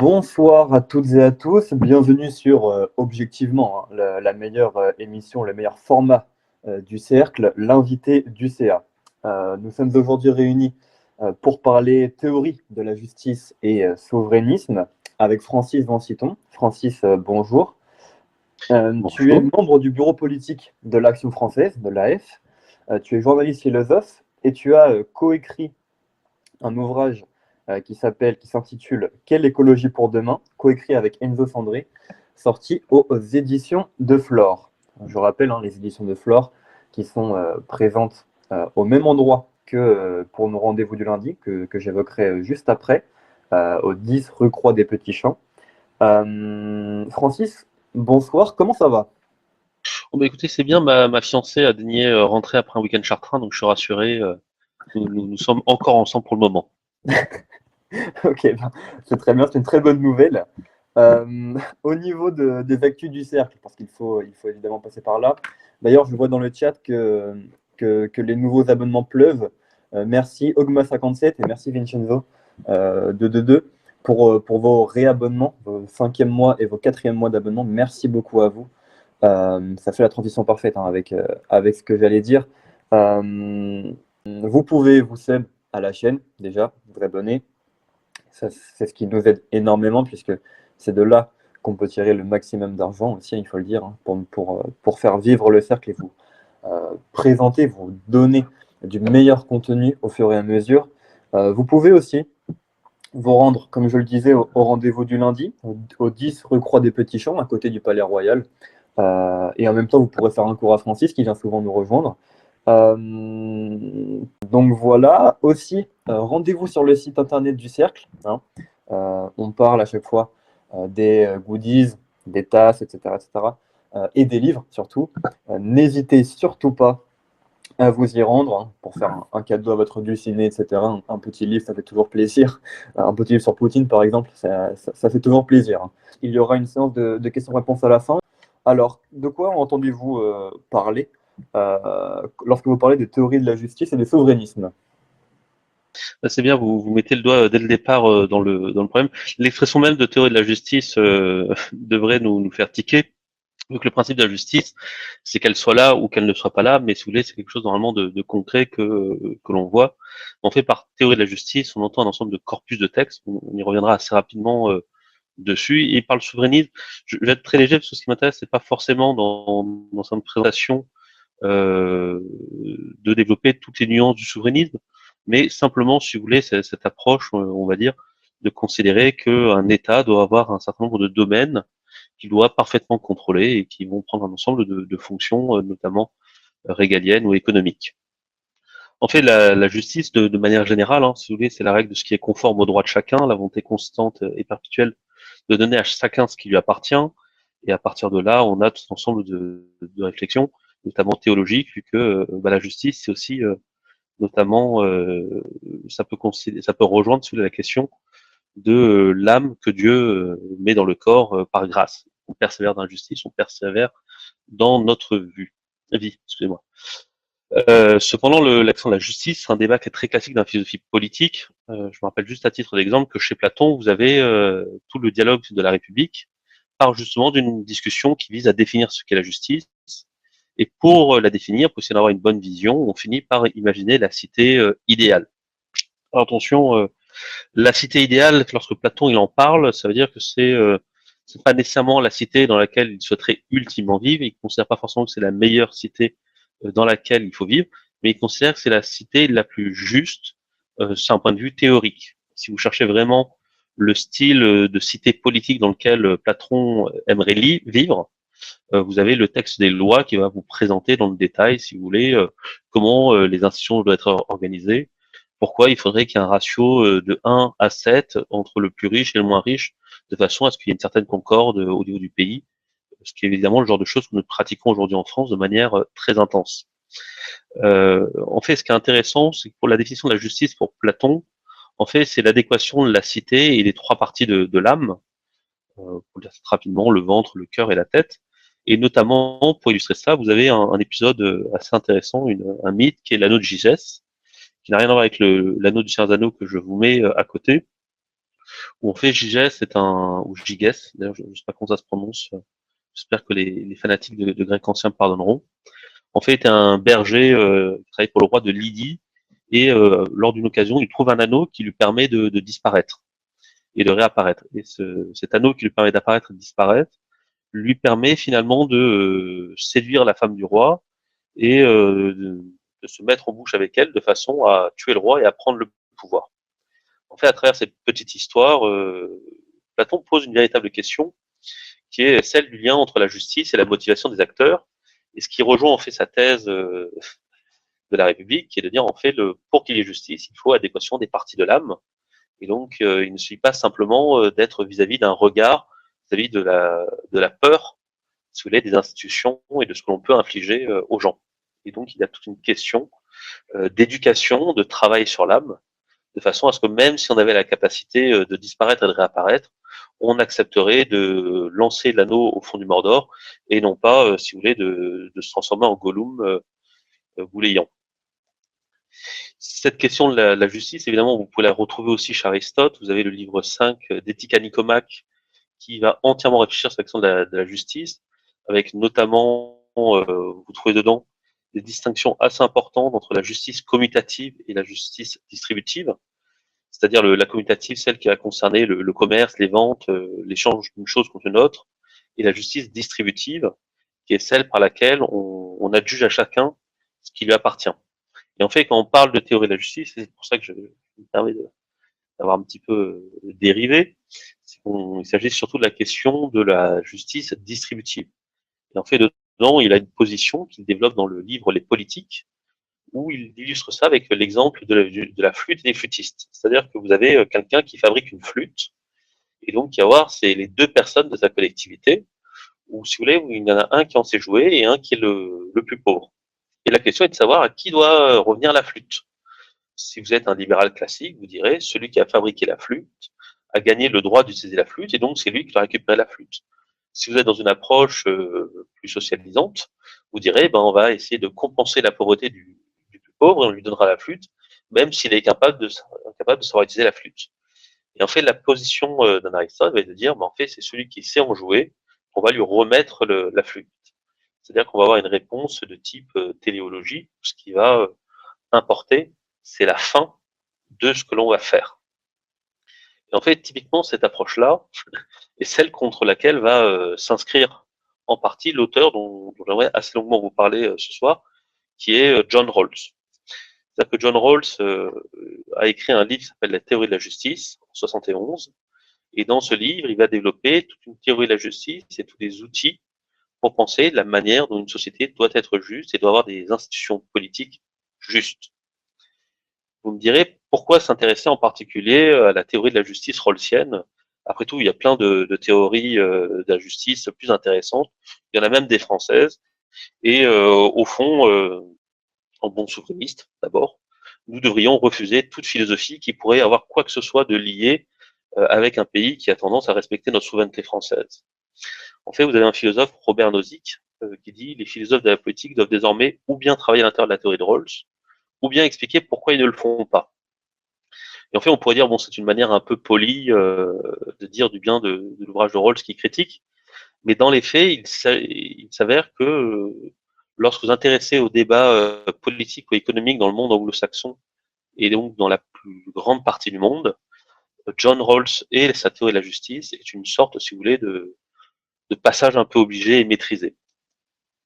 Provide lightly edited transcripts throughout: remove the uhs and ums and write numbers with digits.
Bonsoir à toutes et à tous, bienvenue sur Objectivement, hein, la meilleure émission, le meilleur format du cercle, l'invité du CA. Nous sommes aujourd'hui réunis pour parler théorie de la justice et souverainisme avec Francis Vanciton. Francis, bonjour. Tu es Bonjour. membre du bureau politique de l'Action française, de l'AF. Tu es journaliste philosophe et tu as coécrit un ouvrage qui s'intitule Quelle écologie pour demain, coécrit avec Enzo Sandré, sorti aux éditions de Flore. Je rappelle les éditions de Flore qui sont présentes au même endroit que pour nos rendez-vous du lundi, que j'évoquerai juste après, au 10 rue Croix des Petits Champs. Francis, bonsoir, comment ça va? Oh, bah, écoutez, c'est bien, ma fiancée a daigné rentrer après un week-end chartrain, donc je suis rassuré. Nous sommes encore ensemble pour le moment. Ok, ben, c'est très bien, c'est une très bonne nouvelle. Au niveau des actus du cercle, parce qu'il faut évidemment passer par là. D'ailleurs, je vois dans le chat que les nouveaux abonnements pleuvent. Merci Ogma57 et merci Vincenzo 222 pour vos réabonnements, vos 5e mois et vos 4e mois d'abonnement. Merci beaucoup à vous. Ça fait la transition parfaite avec ce que j'allais dire. Vous pouvez vous sub à la chaîne déjà, vous abonner. C'est ce qui nous aide énormément puisque c'est de là qu'on peut tirer le maximum d'argent aussi, il faut le dire, hein, pour faire vivre le cercle et vous présenter, vous donner du meilleur contenu au fur et à mesure. Vous pouvez aussi vous rendre, comme je le disais, au rendez-vous du lundi, au 10 rue Croix des Petits Champs, à côté du Palais Royal. Et en même temps, vous pourrez faire un cours à Francis, qui vient souvent nous rejoindre. Donc voilà, aussi, rendez-vous sur le site internet du Cercle, hein. On parle à chaque fois des goodies, des tasses, etc., etc., et des livres surtout. N'hésitez surtout pas à vous y rendre pour faire un cadeau à votre dulciné, etc. Un petit livre, ça fait toujours plaisir. Un petit livre sur Poutine, par exemple, ça fait toujours plaisir, hein. Il y aura une séance de questions-réponses à la fin. Alors, de quoi entendez-vous parler lorsque vous parlez des théories de la justice et des souverainismes? Bah, c'est bien, vous mettez le doigt dès le départ dans le problème. L'expression même de théorie de la justice devrait nous faire tiquer. Donc le principe de la justice, c'est qu'elle soit là ou qu'elle ne soit pas là, mais si vous voulez, c'est quelque chose normalement de concret que l'on voit. En fait, par théorie de la justice, on entend un ensemble de corpus de textes. On y reviendra assez rapidement dessus. Et par le souverainisme, je vais être très léger parce que ce qui m'intéresse, c'est pas forcément dans cette présentation euh, de développer toutes les nuances du souverainisme, mais simplement, si vous voulez, cette approche, on va dire, de considérer qu'un État doit avoir un certain nombre de domaines qu'il doit parfaitement contrôler et qui vont prendre un ensemble de fonctions, notamment régaliennes ou économiques. En fait, la justice, de manière générale, hein, si vous voulez, c'est la règle de ce qui est conforme aux droits de chacun, la volonté constante et perpétuelle de donner à chacun ce qui lui appartient. Et à partir de là, on a tout un ensemble de réflexions, notamment théologiques, vu que la justice, c'est aussi notamment, ça peut rejoindre la question de l'âme que Dieu met dans le corps par grâce. On persévère dans la justice, on persévère dans notre vie. Excusez-moi. Cependant, l'action de la justice, c'est un débat qui est très classique dans la philosophie politique. Je me rappelle juste à titre d'exemple que chez Platon, vous avez tout le dialogue de la République part justement d'une discussion qui vise à définir ce qu'est la justice. Et pour la définir, pour essayer d'avoir une bonne vision, on finit par imaginer la cité idéale. Alors, attention, la cité idéale, lorsque Platon il en parle, ça veut dire que c'est pas nécessairement la cité dans laquelle il souhaiterait ultimement vivre. Il considère pas forcément que c'est la meilleure cité dans laquelle il faut vivre, mais il considère que c'est la cité la plus juste, c'est un point de vue théorique. Si vous cherchez vraiment le style de cité politique dans lequel Platon aimerait vivre, vous avez le texte des lois qui va vous présenter dans le détail, si vous voulez, comment les institutions doivent être organisées, pourquoi il faudrait qu'il y ait un ratio de 1 à 7 entre le plus riche et le moins riche, de façon à ce qu'il y ait une certaine concorde au niveau du pays, ce qui est évidemment le genre de choses que nous pratiquons aujourd'hui en France de manière très intense. En fait, ce qui est intéressant, c'est que pour la définition de la justice pour Platon, en fait, c'est l'adéquation de la cité et des trois parties de l'âme, pour dire ça rapidement, le ventre, le cœur et la tête. Et notamment, pour illustrer ça, vous avez un épisode assez intéressant, un mythe qui est l'anneau de Gygès, qui n'a rien à voir avec l'anneau du Seigneur des Anneaux que je vous mets à côté. où en fait Gigès est ou Gigès, d'ailleurs je ne sais pas comment ça se prononce, j'espère que les fanatiques de grec ancien me pardonneront. En fait, était un berger qui travaillait pour le roi de Lydie, et lors d'une occasion, il trouve un anneau qui lui permet de disparaître et de réapparaître. Et cet anneau qui lui permet d'apparaître et de disparaître lui permet finalement de séduire la femme du roi et de se mettre en bouche avec elle de façon à tuer le roi et à prendre le pouvoir. En fait, à travers cette petite histoire, Platon pose une véritable question qui est celle du lien entre la justice et la motivation des acteurs, et ce qui rejoint en fait sa thèse de la République, qui est de dire en fait pour qu'il y ait justice, il faut adéquation des parties de l'âme, et donc il ne suffit pas simplement d'être vis-à-vis d'un regard, vis-à-vis de la peur, si vous voulez, des institutions et de ce que l'on peut infliger aux gens. Et donc il y a toute une question d'éducation, de travail sur l'âme, de façon à ce que même si on avait la capacité de disparaître et de réapparaître, on accepterait de lancer l'anneau au fond du Mordor et non pas, si vous voulez, de se transformer en Gollum goulayant. Cette question de la justice, évidemment, vous pouvez la retrouver aussi chez Aristote. Vous avez le livre 5 d'Éthique à Nicomaque qui va entièrement réfléchir sur la question de la justice, avec notamment, vous trouvez dedans des distinctions assez importantes entre la justice commutative et la justice distributive, c'est-à-dire la commutative, celle qui va concerner le commerce, les ventes, l'échange d'une chose contre une autre, et la justice distributive, qui est celle par laquelle on adjuge à chacun ce qui lui appartient. Et en fait, quand on parle de théorie de la justice, c'est pour ça que je me permets d'avoir un petit peu dérivé, il s'agit surtout de la question de la justice distributive. Et en fait, dedans, il a une position qu'il développe dans le livre Les Politiques, où il illustre ça avec l'exemple de la flûte et des flûtistes. C'est-à-dire que vous avez quelqu'un qui fabrique une flûte, et donc il va y avoir c'est les deux personnes de sa collectivité, où si vous voulez, il y en a un qui en sait jouer et un qui est le plus pauvre. Et la question est de savoir à qui doit revenir la flûte. Si vous êtes un libéral classique, vous direz celui qui a fabriqué la flûte a gagné le droit d'utiliser la flûte et donc c'est lui qui doit récupérer la flûte. Si vous êtes dans une approche plus socialisante, vous direz on va essayer de compenser la pauvreté du plus pauvre et on lui donnera la flûte, même s'il est incapable de savoir utiliser la flûte. Et en fait, la position d'un Aristote va être de dire en fait, c'est celui qui sait en jouer qu'on va lui remettre la flûte. C'est-à-dire qu'on va avoir une réponse de type téléologie, ce qui va importer, c'est la fin de ce que l'on va faire. Et en fait, typiquement, cette approche-là est celle contre laquelle va s'inscrire en partie l'auteur dont j'aimerais assez longuement vous parler ce soir, qui est John Rawls. C'est-à-dire que John Rawls a écrit un livre qui s'appelle La théorie de la justice, en 71, et dans ce livre, il va développer toute une théorie de la justice et tous les outils pour penser la manière dont une société doit être juste et doit avoir des institutions politiques justes. Vous me direz, pourquoi s'intéresser en particulier à la théorie de la justice rawlsienne? Après tout, il y a plein de théories de la justice plus intéressantes. Il y en a même des françaises. Et au fond, en bon souverainiste d'abord, nous devrions refuser toute philosophie qui pourrait avoir quoi que ce soit de lié avec un pays qui a tendance à respecter notre souveraineté française. En fait, vous avez un philosophe, Robert Nozick, qui dit les philosophes de la politique doivent désormais ou bien travailler à l'intérieur de la théorie de Rawls, ou bien expliquer pourquoi ils ne le font pas. Et en fait, on pourrait dire, c'est une manière un peu polie de dire du bien de l'ouvrage de Rawls qui critique, mais dans les faits, il s'avère que lorsque vous vous intéressez au débat politique ou économique dans le monde anglo-saxon, et donc dans la plus grande partie du monde, John Rawls et sa théorie de la justice est une sorte, si vous voulez, de passage un peu obligé et maîtrisé.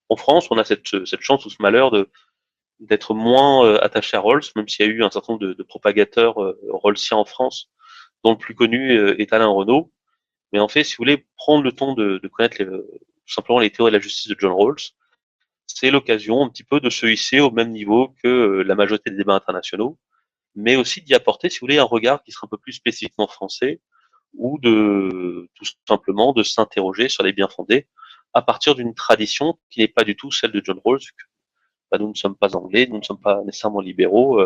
En France, on a cette chance ou ce malheur d'être moins attaché à Rawls, même s'il y a eu un certain nombre de propagateurs rawlsiens en France, dont le plus connu est Alain Renaud. Mais en fait, si vous voulez prendre le temps de connaître tout simplement les théories de la justice de John Rawls, c'est l'occasion un petit peu de se hisser au même niveau que la majorité des débats internationaux, mais aussi d'y apporter, si vous voulez, un regard qui sera un peu plus spécifiquement français, ou de tout simplement de s'interroger sur les bien fondés à partir d'une tradition qui n'est pas du tout celle de John Rawls. Nous ne sommes pas anglais, nous ne sommes pas nécessairement libéraux,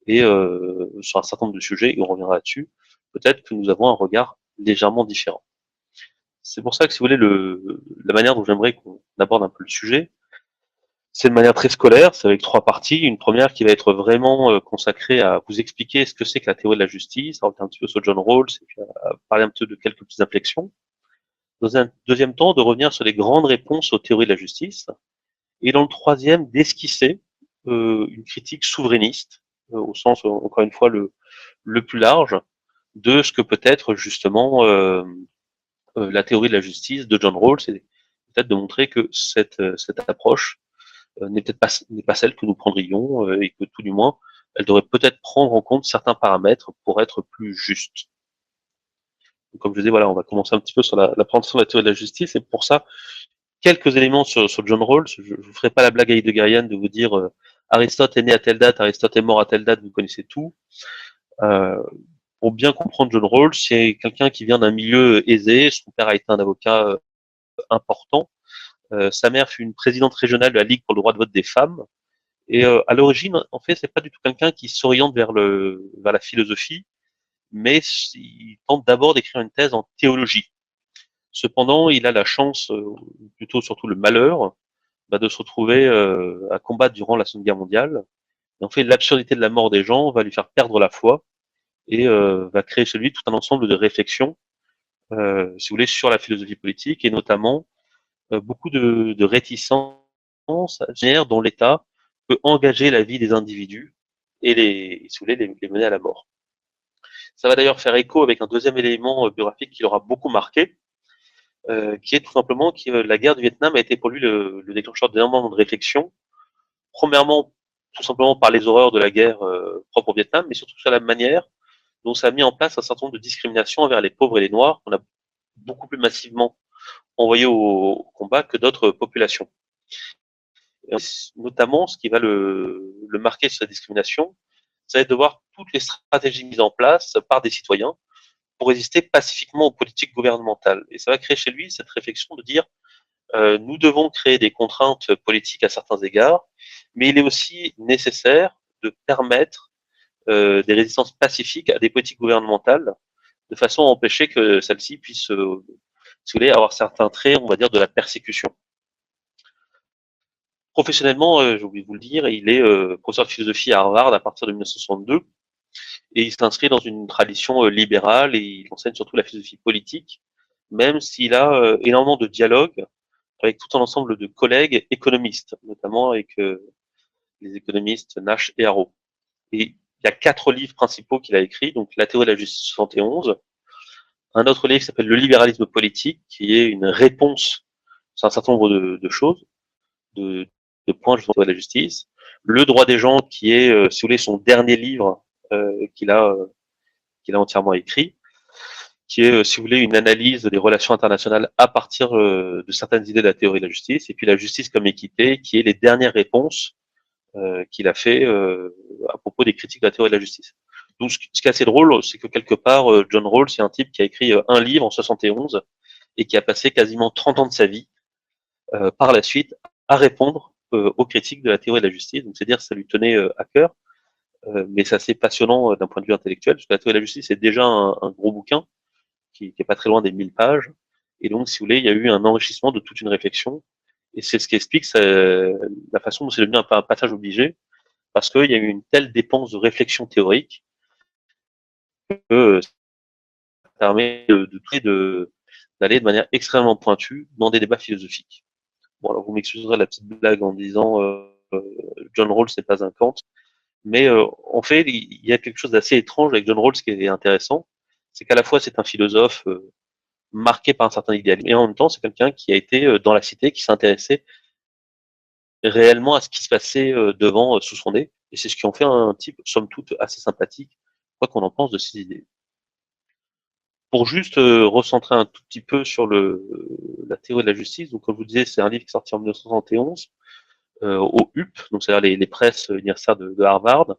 et sur un certain nombre de sujets, et on reviendra là-dessus, peut-être que nous avons un regard légèrement différent. C'est pour ça que, si vous voulez, la manière dont j'aimerais qu'on aborde un peu le sujet, C'est de manière très scolaire, c'est avec 3 parties. Une première qui va être vraiment consacrée à vous expliquer ce que c'est que la théorie de la justice, à revenir un petit peu sur John Rawls, et puis à parler un peu de quelques petites inflexions. Dans un deuxième temps, de revenir sur les grandes réponses aux théories de la justice. Et dans le troisième, d'esquisser une critique souverainiste, au sens, encore une fois, le plus large, de ce que peut être justement la théorie de la justice de John Rawls, et peut-être de montrer que cette approche n'est peut-être pas, n'est pas celle que nous prendrions, et que tout du moins, elle devrait peut-être prendre en compte certains paramètres pour être plus juste. Donc, comme je disais, voilà, on va commencer un petit peu sur la présentation de la théorie de la justice, et pour ça, quelques éléments sur John Rawls. Je ne vous ferai pas la blague heideggerienne de vous dire Aristote est né à telle date, Aristote est mort à telle date, vous connaissez tout. Euh, pour bien comprendre John Rawls, c'est quelqu'un qui vient d'un milieu aisé. Son père a été un avocat important. Sa mère fut une présidente régionale de la Ligue pour le droit de vote des femmes. Et à l'origine, en fait, c'est pas du tout quelqu'un qui s'oriente vers la philosophie, mais il tente d'abord d'écrire une thèse en théologie. Cependant, il a la chance, plutôt surtout le malheur, de se retrouver à combattre durant la Seconde Guerre mondiale. Et en fait, l'absurdité de la mort des gens va lui faire perdre la foi et va créer chez lui tout un ensemble de réflexions, si vous voulez, sur la philosophie politique et notamment beaucoup de réticences dont l'État peut engager la vie des individus et si vous voulez, les mener à la mort. Ça va d'ailleurs faire écho avec un deuxième élément biographique qui l'aura beaucoup marqué, qui est tout simplement que la guerre du Vietnam a été pour lui le déclencheur d'énormément de réflexions. Premièrement, tout simplement par les horreurs de la guerre propre au Vietnam, mais surtout sur la manière dont ça a mis en place un certain nombre de discriminations envers les pauvres et les noirs, qu'on a beaucoup plus massivement envoyés au combat que d'autres populations. Et notamment, ce qui va le marquer sur la discrimination, ça va être de voir toutes les stratégies mises en place par des citoyens pour résister pacifiquement aux politiques gouvernementales. Et ça va créer chez lui cette réflexion de dire nous devons créer des contraintes politiques à certains égards, mais il est aussi nécessaire de permettre des résistances pacifiques à des politiques gouvernementales, de façon à empêcher que celles-ci puissent, si vous voulez, avoir certains traits, on va dire, de la persécution. Professionnellement, j'ai oublié de vous le dire, il est professeur de philosophie à Harvard à partir de 1962, et il s'inscrit dans une tradition libérale, et il enseigne surtout la philosophie politique, même s'il a énormément de dialogues avec tout un ensemble de collègues économistes, notamment avec les économistes Nash et Haro. Et il y a 4 livres principaux qu'il a écrits, donc La théorie de la justice 71, un autre livre qui s'appelle Le libéralisme politique, qui est une réponse sur un certain nombre de choses, de, de points de la justice. Le droit des gens, qui est, si vous voulez, son dernier livre qu'il a entièrement écrit, qui est, si vous voulez, une analyse des relations internationales à partir de certaines idées de la théorie de la justice, et puis la justice comme équité, qui est les dernières réponses qu'il a fait à propos des critiques de la théorie de la justice. Donc, ce qui est assez drôle, c'est que quelque part, John Rawls, c'est un type qui a écrit un livre en 71 et qui a passé quasiment 30 ans de sa vie par la suite à répondre aux critiques de la théorie de la justice. Donc, c'est-à-dire que ça lui tenait à cœur, mais c'est assez passionnant d'un point de vue intellectuel, parce que la théorie de la justice est déjà un gros bouquin qui est pas très loin des 1000 pages. Et donc, si vous voulez, il y a eu un enrichissement de toute une réflexion. Et c'est ce qui explique la façon dont c'est devenu un passage obligé, parce qu'il y a eu une telle dépense de réflexion théorique que ça permet d'aller de manière extrêmement pointue dans des débats philosophiques. Bon, alors vous m'excuserez la petite blague en disant John Rawls n'est pas un Kant, mais en fait, il y a quelque chose d'assez étrange avec John Rawls qui est intéressant, c'est qu'à la fois c'est un philosophe marqué par un certain idéalisme, et en même temps c'est quelqu'un qui a été dans la cité, qui s'intéressait réellement à ce qui se passait devant, sous son nez, et c'est ce qui en fait un type, somme toute, assez sympathique, quoi qu'on en pense de ses idées. Pour juste recentrer un tout petit peu sur la théorie de la justice, donc comme je vous disais, c'est un livre qui est sorti en 1971 au UP, donc c'est-à-dire les presses universitaires de Harvard.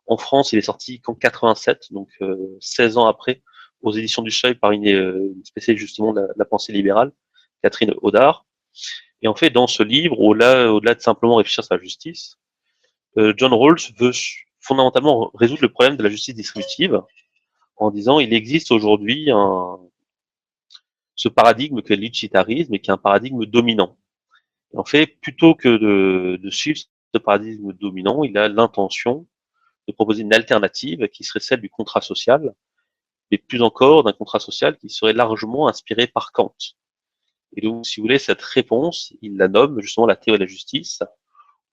En France, il est sorti qu'en 87, donc 16 ans après, aux éditions du Seuil par une spécialiste justement de la pensée libérale, Catherine Audard. Et en fait, dans ce livre, au-delà de simplement réfléchir sur la justice, John Rawls veut fondamentalement résoudre le problème de la justice distributive en disant il existe aujourd'hui ce paradigme qu'est l'utilitarisme et qui est un paradigme dominant. Et en fait, plutôt que de suivre ce paradigme dominant, il a l'intention de proposer une alternative qui serait celle du contrat social, mais plus encore d'un contrat social qui serait largement inspiré par Kant. Et donc, si vous voulez, cette réponse, il la nomme justement la théorie de la justice,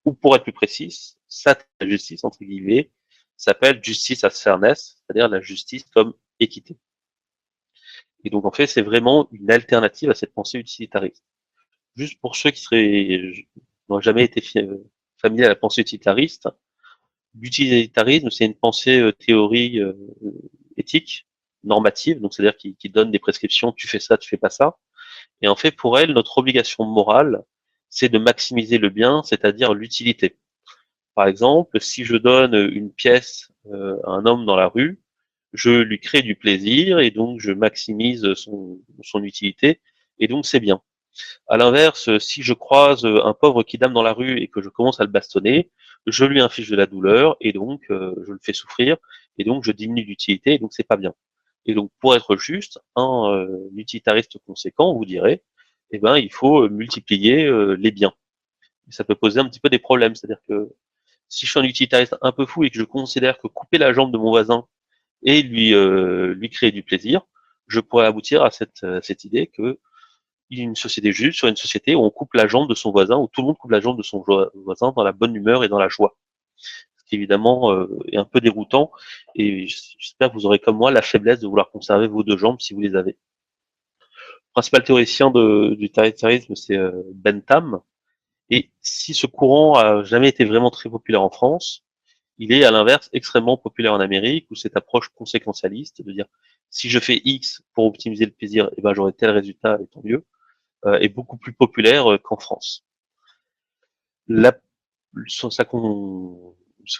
ou pour être plus précis, sa théorie de la justice, entre guillemets, s'appelle justice as fairness, c'est-à-dire la justice comme équité. Et donc, en fait, c'est vraiment une alternative à cette pensée utilitariste. Juste pour ceux qui n'ont jamais été familiers à la pensée utilitariste, l'utilitarisme, c'est une pensée théorie éthique, normative, donc c'est-à-dire qui donne des prescriptions, tu fais ça, tu fais pas ça. Et en fait, pour elle, notre obligation morale, c'est de maximiser le bien, c'est-à-dire l'utilité. Par exemple, si je donne une pièce à un homme dans la rue, je lui crée du plaisir et donc je maximise son utilité et donc c'est bien. À l'inverse, si je croise un pauvre qui dame dans la rue et que je commence à le bastonner, je lui inflige de la douleur et donc je le fais souffrir et donc je diminue l'utilité et donc c'est pas bien. Et donc pour être juste, un utilitariste conséquent vous dirait, eh ben il faut multiplier les biens. Et ça peut poser un petit peu des problèmes, c'est-à-dire que si je suis un utilitariste un peu fou et que je considère que couper la jambe de mon voisin et lui créer du plaisir, je pourrais aboutir à cette idée que une société juste sur une société où on coupe la jambe de son voisin, où tout le monde coupe la jambe de son voisin dans la bonne humeur et dans la joie. Ce qui évidemment est un peu déroutant et j'espère que vous aurez comme moi la faiblesse de vouloir conserver vos deux jambes si vous les avez. Le principal théoricien du utilitarisme, c'est Bentham. Et si ce courant a jamais été vraiment très populaire en France, il est à l'inverse extrêmement populaire en Amérique, où cette approche conséquentialiste de dire si je fais X pour optimiser le plaisir, eh ben j'aurai tel résultat et tant mieux, est beaucoup plus populaire qu'en France. La,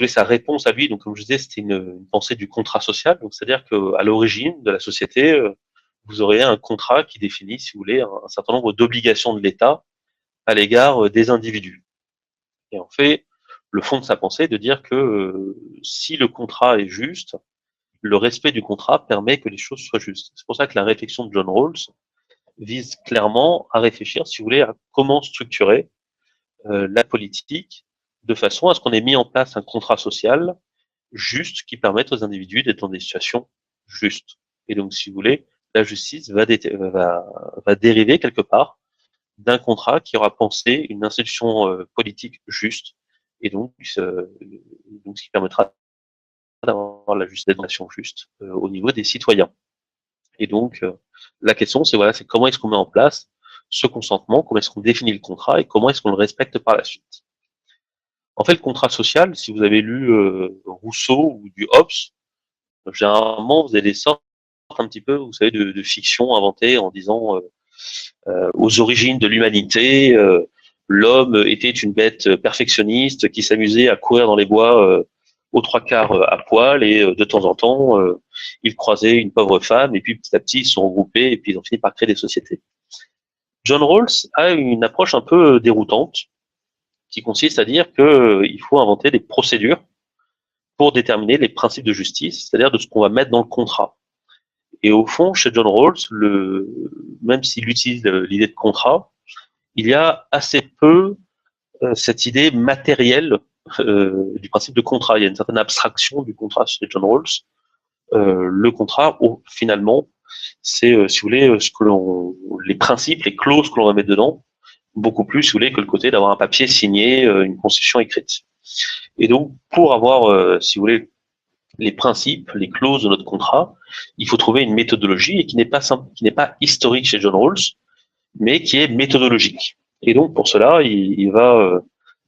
sa réponse à lui, donc comme je disais, c'était une pensée du contrat social, donc c'est-à-dire qu'à l'origine de la société, vous aurez un contrat qui définit, si vous voulez, un certain nombre d'obligations de l'État à l'égard des individus. Et en fait, le fond de sa pensée est de dire que si le contrat est juste, le respect du contrat permet que les choses soient justes. C'est pour ça que la réflexion de John Rawls vise clairement à réfléchir, si vous voulez, à comment structurer la politique de façon à ce qu'on ait mis en place un contrat social juste qui permette aux individus d'être dans des situations justes. Et donc, si vous voulez, la justice va dériver quelque part d'un contrat qui aura pensé une institution politique juste et donc ce qui permettra d'avoir la justice nation juste au niveau des citoyens. Et donc, la question, c'est voilà, c'est comment est-ce qu'on met en place ce consentement, comment est-ce qu'on définit le contrat et comment est-ce qu'on le respecte par la suite. En fait, le contrat social, si vous avez lu Rousseau ou du Hobbes, généralement, vous avez des sortes un petit peu, vous savez, de fiction inventée en disant aux origines de l'humanité, l'homme était une bête perfectionniste qui s'amusait à courir dans les bois aux trois quarts à poil et de temps en temps, il croisait une pauvre femme et puis petit à petit, ils se sont regroupés et puis ils ont fini par créer des sociétés. John Rawls a une approche un peu déroutante qui consiste à dire qu'il faut inventer des procédures pour déterminer les principes de justice, c'est-à-dire de ce qu'on va mettre dans le contrat. Et au fond, chez John Rawls, même s'il utilise l'idée de contrat, il y a assez peu cette idée matérielle du principe de contrat. Il y a une certaine abstraction du contrat chez John Rawls. Le contrat, finalement, c'est, si vous voulez, les principes, les clauses que l'on va mettre dedans, beaucoup plus, si vous voulez, que le côté d'avoir un papier signé, une concession écrite. Et donc, pour avoir, si vous voulez, les principes, les clauses de notre contrat, il faut trouver une méthodologie et qui n'est pas simple, qui n'est pas historique chez John Rawls, mais qui est méthodologique. Et donc, pour cela, il va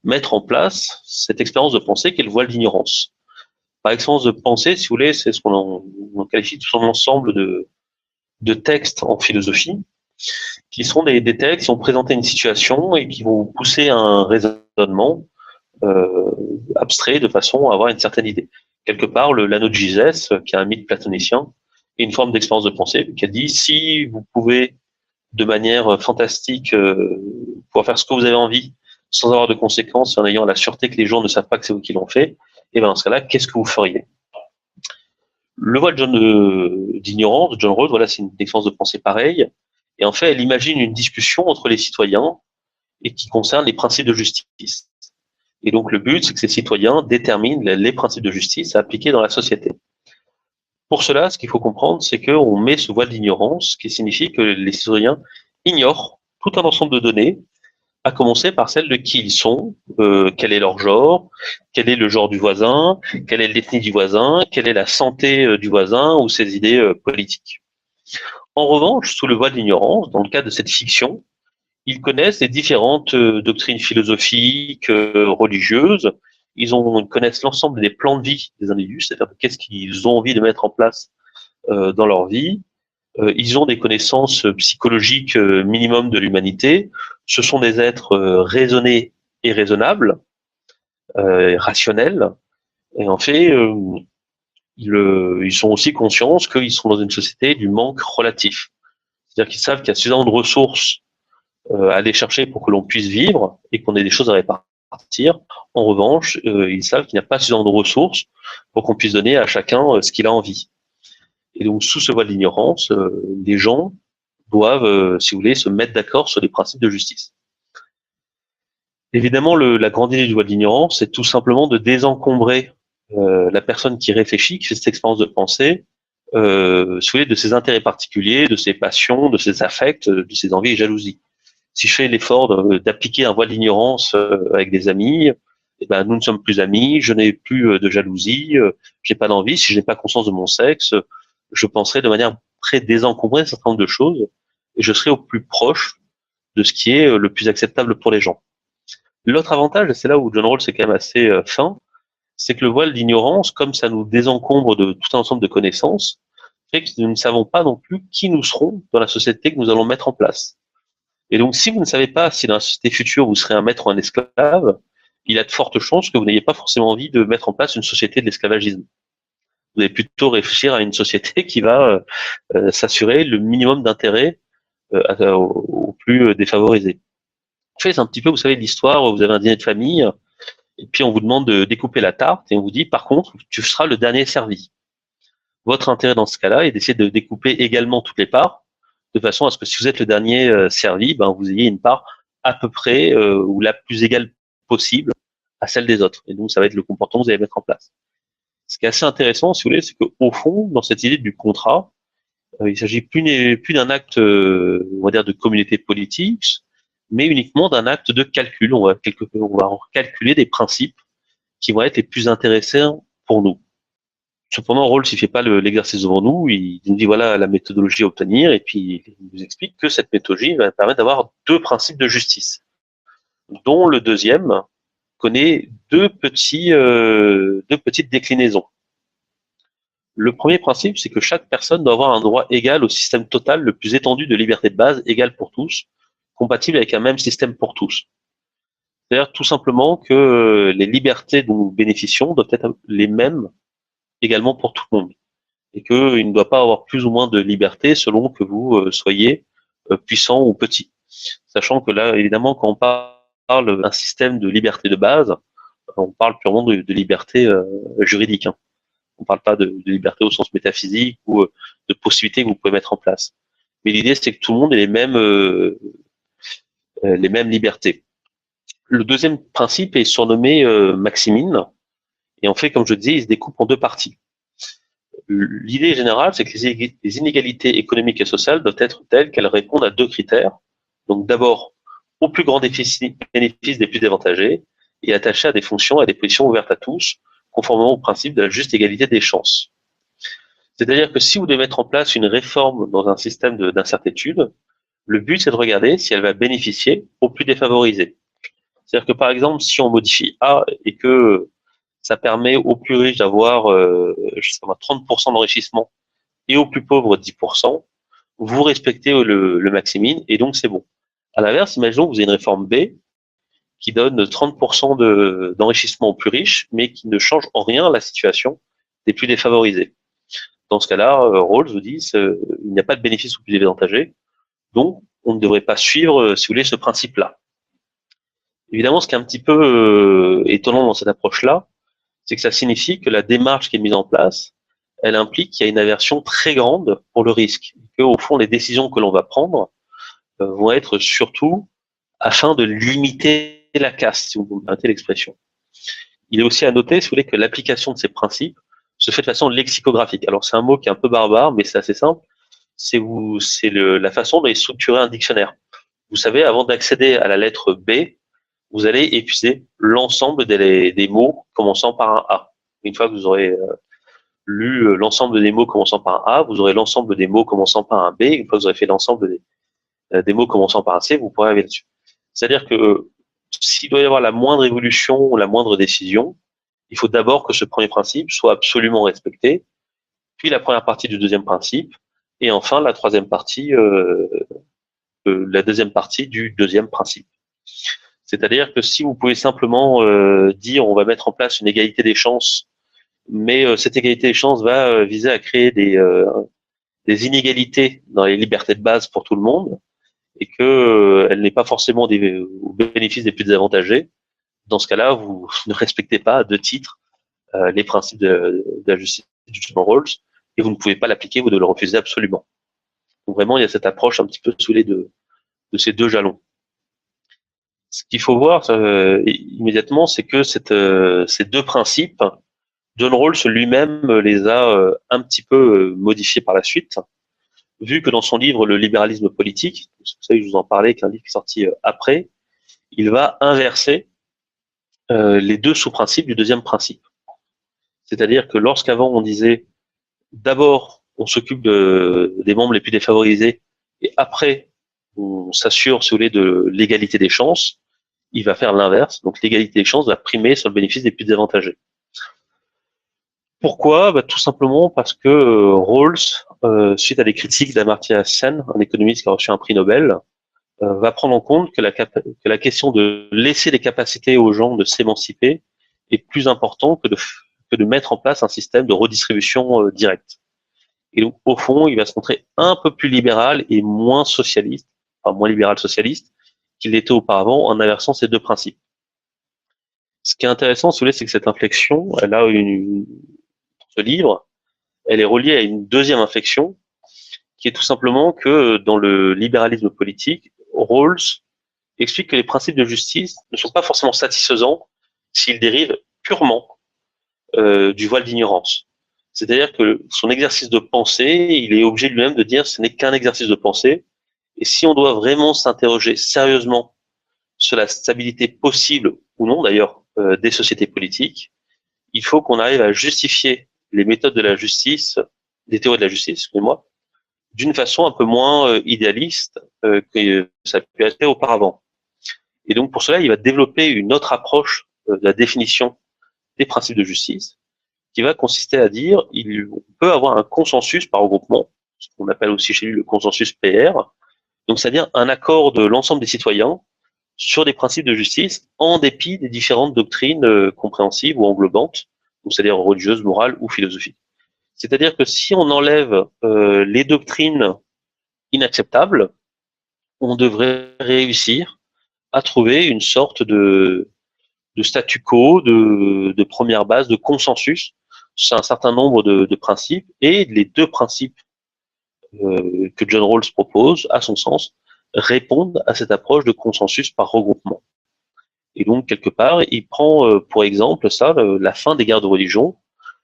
mettre en place cette expérience de pensée qu'est le voile d'ignorance. Par expérience de pensée, si vous voulez, c'est ce qu'on qualifie tout son ensemble de textes en philosophie, qui sont des textes qui vont présenter une situation et qui vont vous pousser à un raisonnement abstrait de façon à avoir une certaine idée. Quelque part, l'anneau de Gygès, qui est un mythe platonicien, est une forme d'expérience de pensée qui a dit si vous pouvez de manière fantastique pouvoir faire ce que vous avez envie sans avoir de conséquences, en ayant la sûreté que les gens ne savent pas que c'est vous qui l'ont fait, et bien dans ce cas-là, qu'est-ce que vous feriez? Le voile d'ignorance de John Rawls, voilà, c'est une expérience de pensée pareille, et en fait, elle imagine une discussion entre les citoyens et qui concerne les principes de justice. Et donc le but, c'est que ces citoyens déterminent les principes de justice à appliquer dans la société. Pour cela, ce qu'il faut comprendre, c'est qu'on met ce voile d'ignorance, ce qui signifie que les citoyens ignorent tout un ensemble de données, à commencer par celle de qui ils sont, quel est leur genre, quel est le genre du voisin, quelle est l'ethnie du voisin, quelle est la santé du voisin ou ses idées politiques. En revanche, sous le voile d'ignorance, dans le cadre de cette fiction, ils connaissent les différentes doctrines philosophiques, religieuses. Ils connaissent l'ensemble des plans de vie des individus, c'est-à-dire qu'est-ce qu'ils ont envie de mettre en place dans leur vie. Ils ont des connaissances psychologiques minimum de l'humanité. Ce sont des êtres raisonnés et raisonnables, rationnels. Et en fait, ils sont aussi conscients qu'ils sont dans une société du manque relatif. C'est-à-dire qu'ils savent qu'il y a suffisamment de ressources à aller chercher pour que l'on puisse vivre et qu'on ait des choses à répartir. En revanche, ils savent qu'il n'y a pas suffisamment de ressources pour qu'on puisse donner à chacun ce qu'il a envie. Et donc, sous ce voile d'ignorance, les gens doivent, si vous voulez, se mettre d'accord sur les principes de justice. Évidemment, la grande idée du voile d'ignorance, c'est tout simplement de désencombrer la personne qui réfléchit, qui fait cette expérience de pensée, si vous voulez, de ses intérêts particuliers, de ses passions, de ses affects, de ses envies et jalousies. Si je fais l'effort d'appliquer un voile d'ignorance avec des amis, eh ben, nous ne sommes plus amis, je n'ai plus de jalousie, j'ai pas d'envie, si je n'ai pas conscience de mon sexe, je penserai de manière très désencombrée un certain nombre de choses et je serai au plus proche de ce qui est le plus acceptable pour les gens. L'autre avantage, et c'est là où John Rawls est quand même assez fin, c'est que le voile d'ignorance, comme ça nous désencombre de tout un ensemble de connaissances, fait que nous ne savons pas non plus qui nous serons dans la société que nous allons mettre en place. Et donc, si vous ne savez pas si dans la société future vous serez un maître ou un esclave, il y a de fortes chances que vous n'ayez pas forcément envie de mettre en place une société de l'esclavagisme. Vous allez plutôt réfléchir à une société qui va s'assurer le minimum d'intérêt aux plus défavorisés. En fait, c'est un petit peu, vous savez, l'histoire, vous avez un dîner de famille, et puis on vous demande de découper la tarte, et on vous dit, par contre, tu seras le dernier servi. Votre intérêt dans ce cas-là est d'essayer de découper également toutes les parts, de façon à ce que si vous êtes le dernier servi, ben, vous ayez une part à peu près ou la plus égale possible à celle des autres. Et donc, ça va être le comportement que vous allez mettre en place. Ce qui est assez intéressant, si vous voulez, c'est qu'au fond, dans cette idée du contrat, il s'agit plus d'un acte, on va dire, de communauté politique, mais uniquement d'un acte de calcul. On va calculer des principes qui vont être les plus intéressants pour nous. Cependant, Rawls, il fait pas l'exercice devant nous, il nous dit voilà la méthodologie à obtenir, et puis il nous explique que cette méthodologie va permettre d'avoir deux principes de justice, dont le deuxième connaît deux petites déclinaisons. Le premier principe, c'est que chaque personne doit avoir un droit égal au système total le plus étendu de liberté de base, égal pour tous, compatible avec un même système pour tous. C'est-à-dire tout simplement que les libertés dont nous bénéficions doivent être les mêmes également pour tout le monde. Et qu'il ne doit pas avoir plus ou moins de liberté selon que vous soyez puissant ou petit. Sachant que là, évidemment, quand on parle d'un système de liberté de base, on parle purement de liberté juridique. Hein. On ne parle pas de liberté au sens métaphysique ou de possibilités que vous pouvez mettre en place. Mais l'idée, c'est que tout le monde ait les mêmes libertés. Le deuxième principe est surnommé Maximine. Et en fait, comme je disais, il se découpe en deux parties. L'idée générale, c'est que les inégalités économiques et sociales doivent être telles qu'elles répondent à deux critères. Donc d'abord, au plus grand bénéfice des plus dévantagés et attachées à des fonctions, à des positions ouvertes à tous, conformément au principe de la juste égalité des chances. C'est-à-dire que si vous devez mettre en place une réforme dans un système d'incertitude, le but c'est de regarder si elle va bénéficier aux plus défavorisés. C'est-à-dire que par exemple, si on modifie A et que ça permet aux plus riches d'avoir 30% d'enrichissement et aux plus pauvres 10%, vous respectez le maximum et donc c'est bon. À l'inverse, imaginons que vous avez une réforme B qui donne 30% d'enrichissement aux plus riches, mais qui ne change en rien la situation des plus défavorisés. Dans ce cas-là, Rawls vous dit il n'y a pas de bénéfice aux plus désavantagés, donc on ne devrait pas suivre, si vous voulez, ce principe-là. Évidemment, ce qui est un petit peu étonnant dans cette approche-là, c'est que ça signifie que la démarche qui est mise en place, elle implique qu'il y a une aversion très grande pour le risque, que au fond les décisions que l'on va prendre vont être surtout afin de limiter la casse, si vous me permettez l'expression. Il est aussi à noter, si vous voulez, que l'application de ces principes se fait de façon lexicographique. Alors c'est un mot qui est un peu barbare, mais c'est assez simple. C'est la façon dont est structuré un dictionnaire. Vous savez, avant d'accéder à la lettre B, vous allez épuiser l'ensemble des mots commençant par un A. Une fois que vous aurez lu l'ensemble des mots commençant par un A, vous aurez l'ensemble des mots commençant par un B. Une fois que vous aurez fait l'ensemble des mots commençant par un C, vous pourrez arriver là-dessus. C'est-à-dire que s'il doit y avoir la moindre évolution ou la moindre décision, il faut d'abord que ce premier principe soit absolument respecté, puis la première partie du deuxième principe, et enfin la deuxième partie du deuxième principe. C'est-à-dire que si vous pouvez simplement dire on va mettre en place une égalité des chances, mais cette égalité des chances va viser à créer des inégalités dans les libertés de base pour tout le monde, et que elle n'est pas forcément au bénéfice des plus désavantagés, dans ce cas-là, vous ne respectez pas à deux titres les principes de la justice du John Rawls, et vous ne pouvez pas l'appliquer, vous devez le refuser absolument. Donc vraiment, il y a cette approche un petit peu sous les de ces deux jalons. Ce qu'il faut voir immédiatement, c'est que ces deux principes, John Rawls lui-même les a un petit peu modifiés par la suite, vu que dans son livre Le libéralisme politique, vous savez, je vous en parlais, qui est un livre qui est sorti après, il va inverser les deux sous-principes du deuxième principe. C'est-à-dire que lorsqu'avant on disait d'abord on s'occupe des membres les plus défavorisés et après on s'assure, si vous voulez, de l'égalité des chances, il va faire l'inverse. Donc l'égalité des chances va primer sur le bénéfice des plus désavantagés. Pourquoi? Tout simplement parce que Rawls, suite à des critiques d'Amartya Sen, un économiste qui a reçu un prix Nobel, va prendre en compte que la question de laisser les capacités aux gens de s'émanciper est plus important que de mettre en place un système de redistribution directe. Et donc, au fond, il va se montrer un peu plus libéral et moins socialiste, enfin moins libéral-socialiste, qu'il l'était auparavant en inversant ces deux principes. Ce qui est intéressant, si vous voulez, c'est que cette inflexion, ce livre, elle est reliée à une deuxième inflexion, qui est tout simplement que dans le libéralisme politique, Rawls explique que les principes de justice ne sont pas forcément satisfaisants s'ils dérivent purement du voile d'ignorance. C'est-à-dire que son exercice de pensée, il est obligé lui-même de dire ce n'est qu'un exercice de pensée. Et si on doit vraiment s'interroger sérieusement sur la stabilité possible ou non d'ailleurs des sociétés politiques, il faut qu'on arrive à justifier les méthodes de la justice, des théories de la justice, excusez-moi, d'une façon un peu moins idéaliste que ça a pu être fait auparavant. Et donc pour cela, il va développer une autre approche de la définition des principes de justice, qui va consister à dire on peut avoir un consensus par regroupement, ce qu'on appelle aussi chez lui le consensus PR, donc c'est-à-dire un accord de l'ensemble des citoyens sur des principes de justice en dépit des différentes doctrines compréhensives ou englobantes, c'est-à-dire religieuses, morales ou philosophiques. C'est-à-dire que si on enlève les doctrines inacceptables, on devrait réussir à trouver une sorte de statu quo, de première base, de consensus sur un certain nombre de principes, et les deux principes que John Rawls propose, à son sens, répondent à cette approche de consensus par regroupement. Et donc, quelque part, il prend pour exemple ça, la fin des guerres de religion,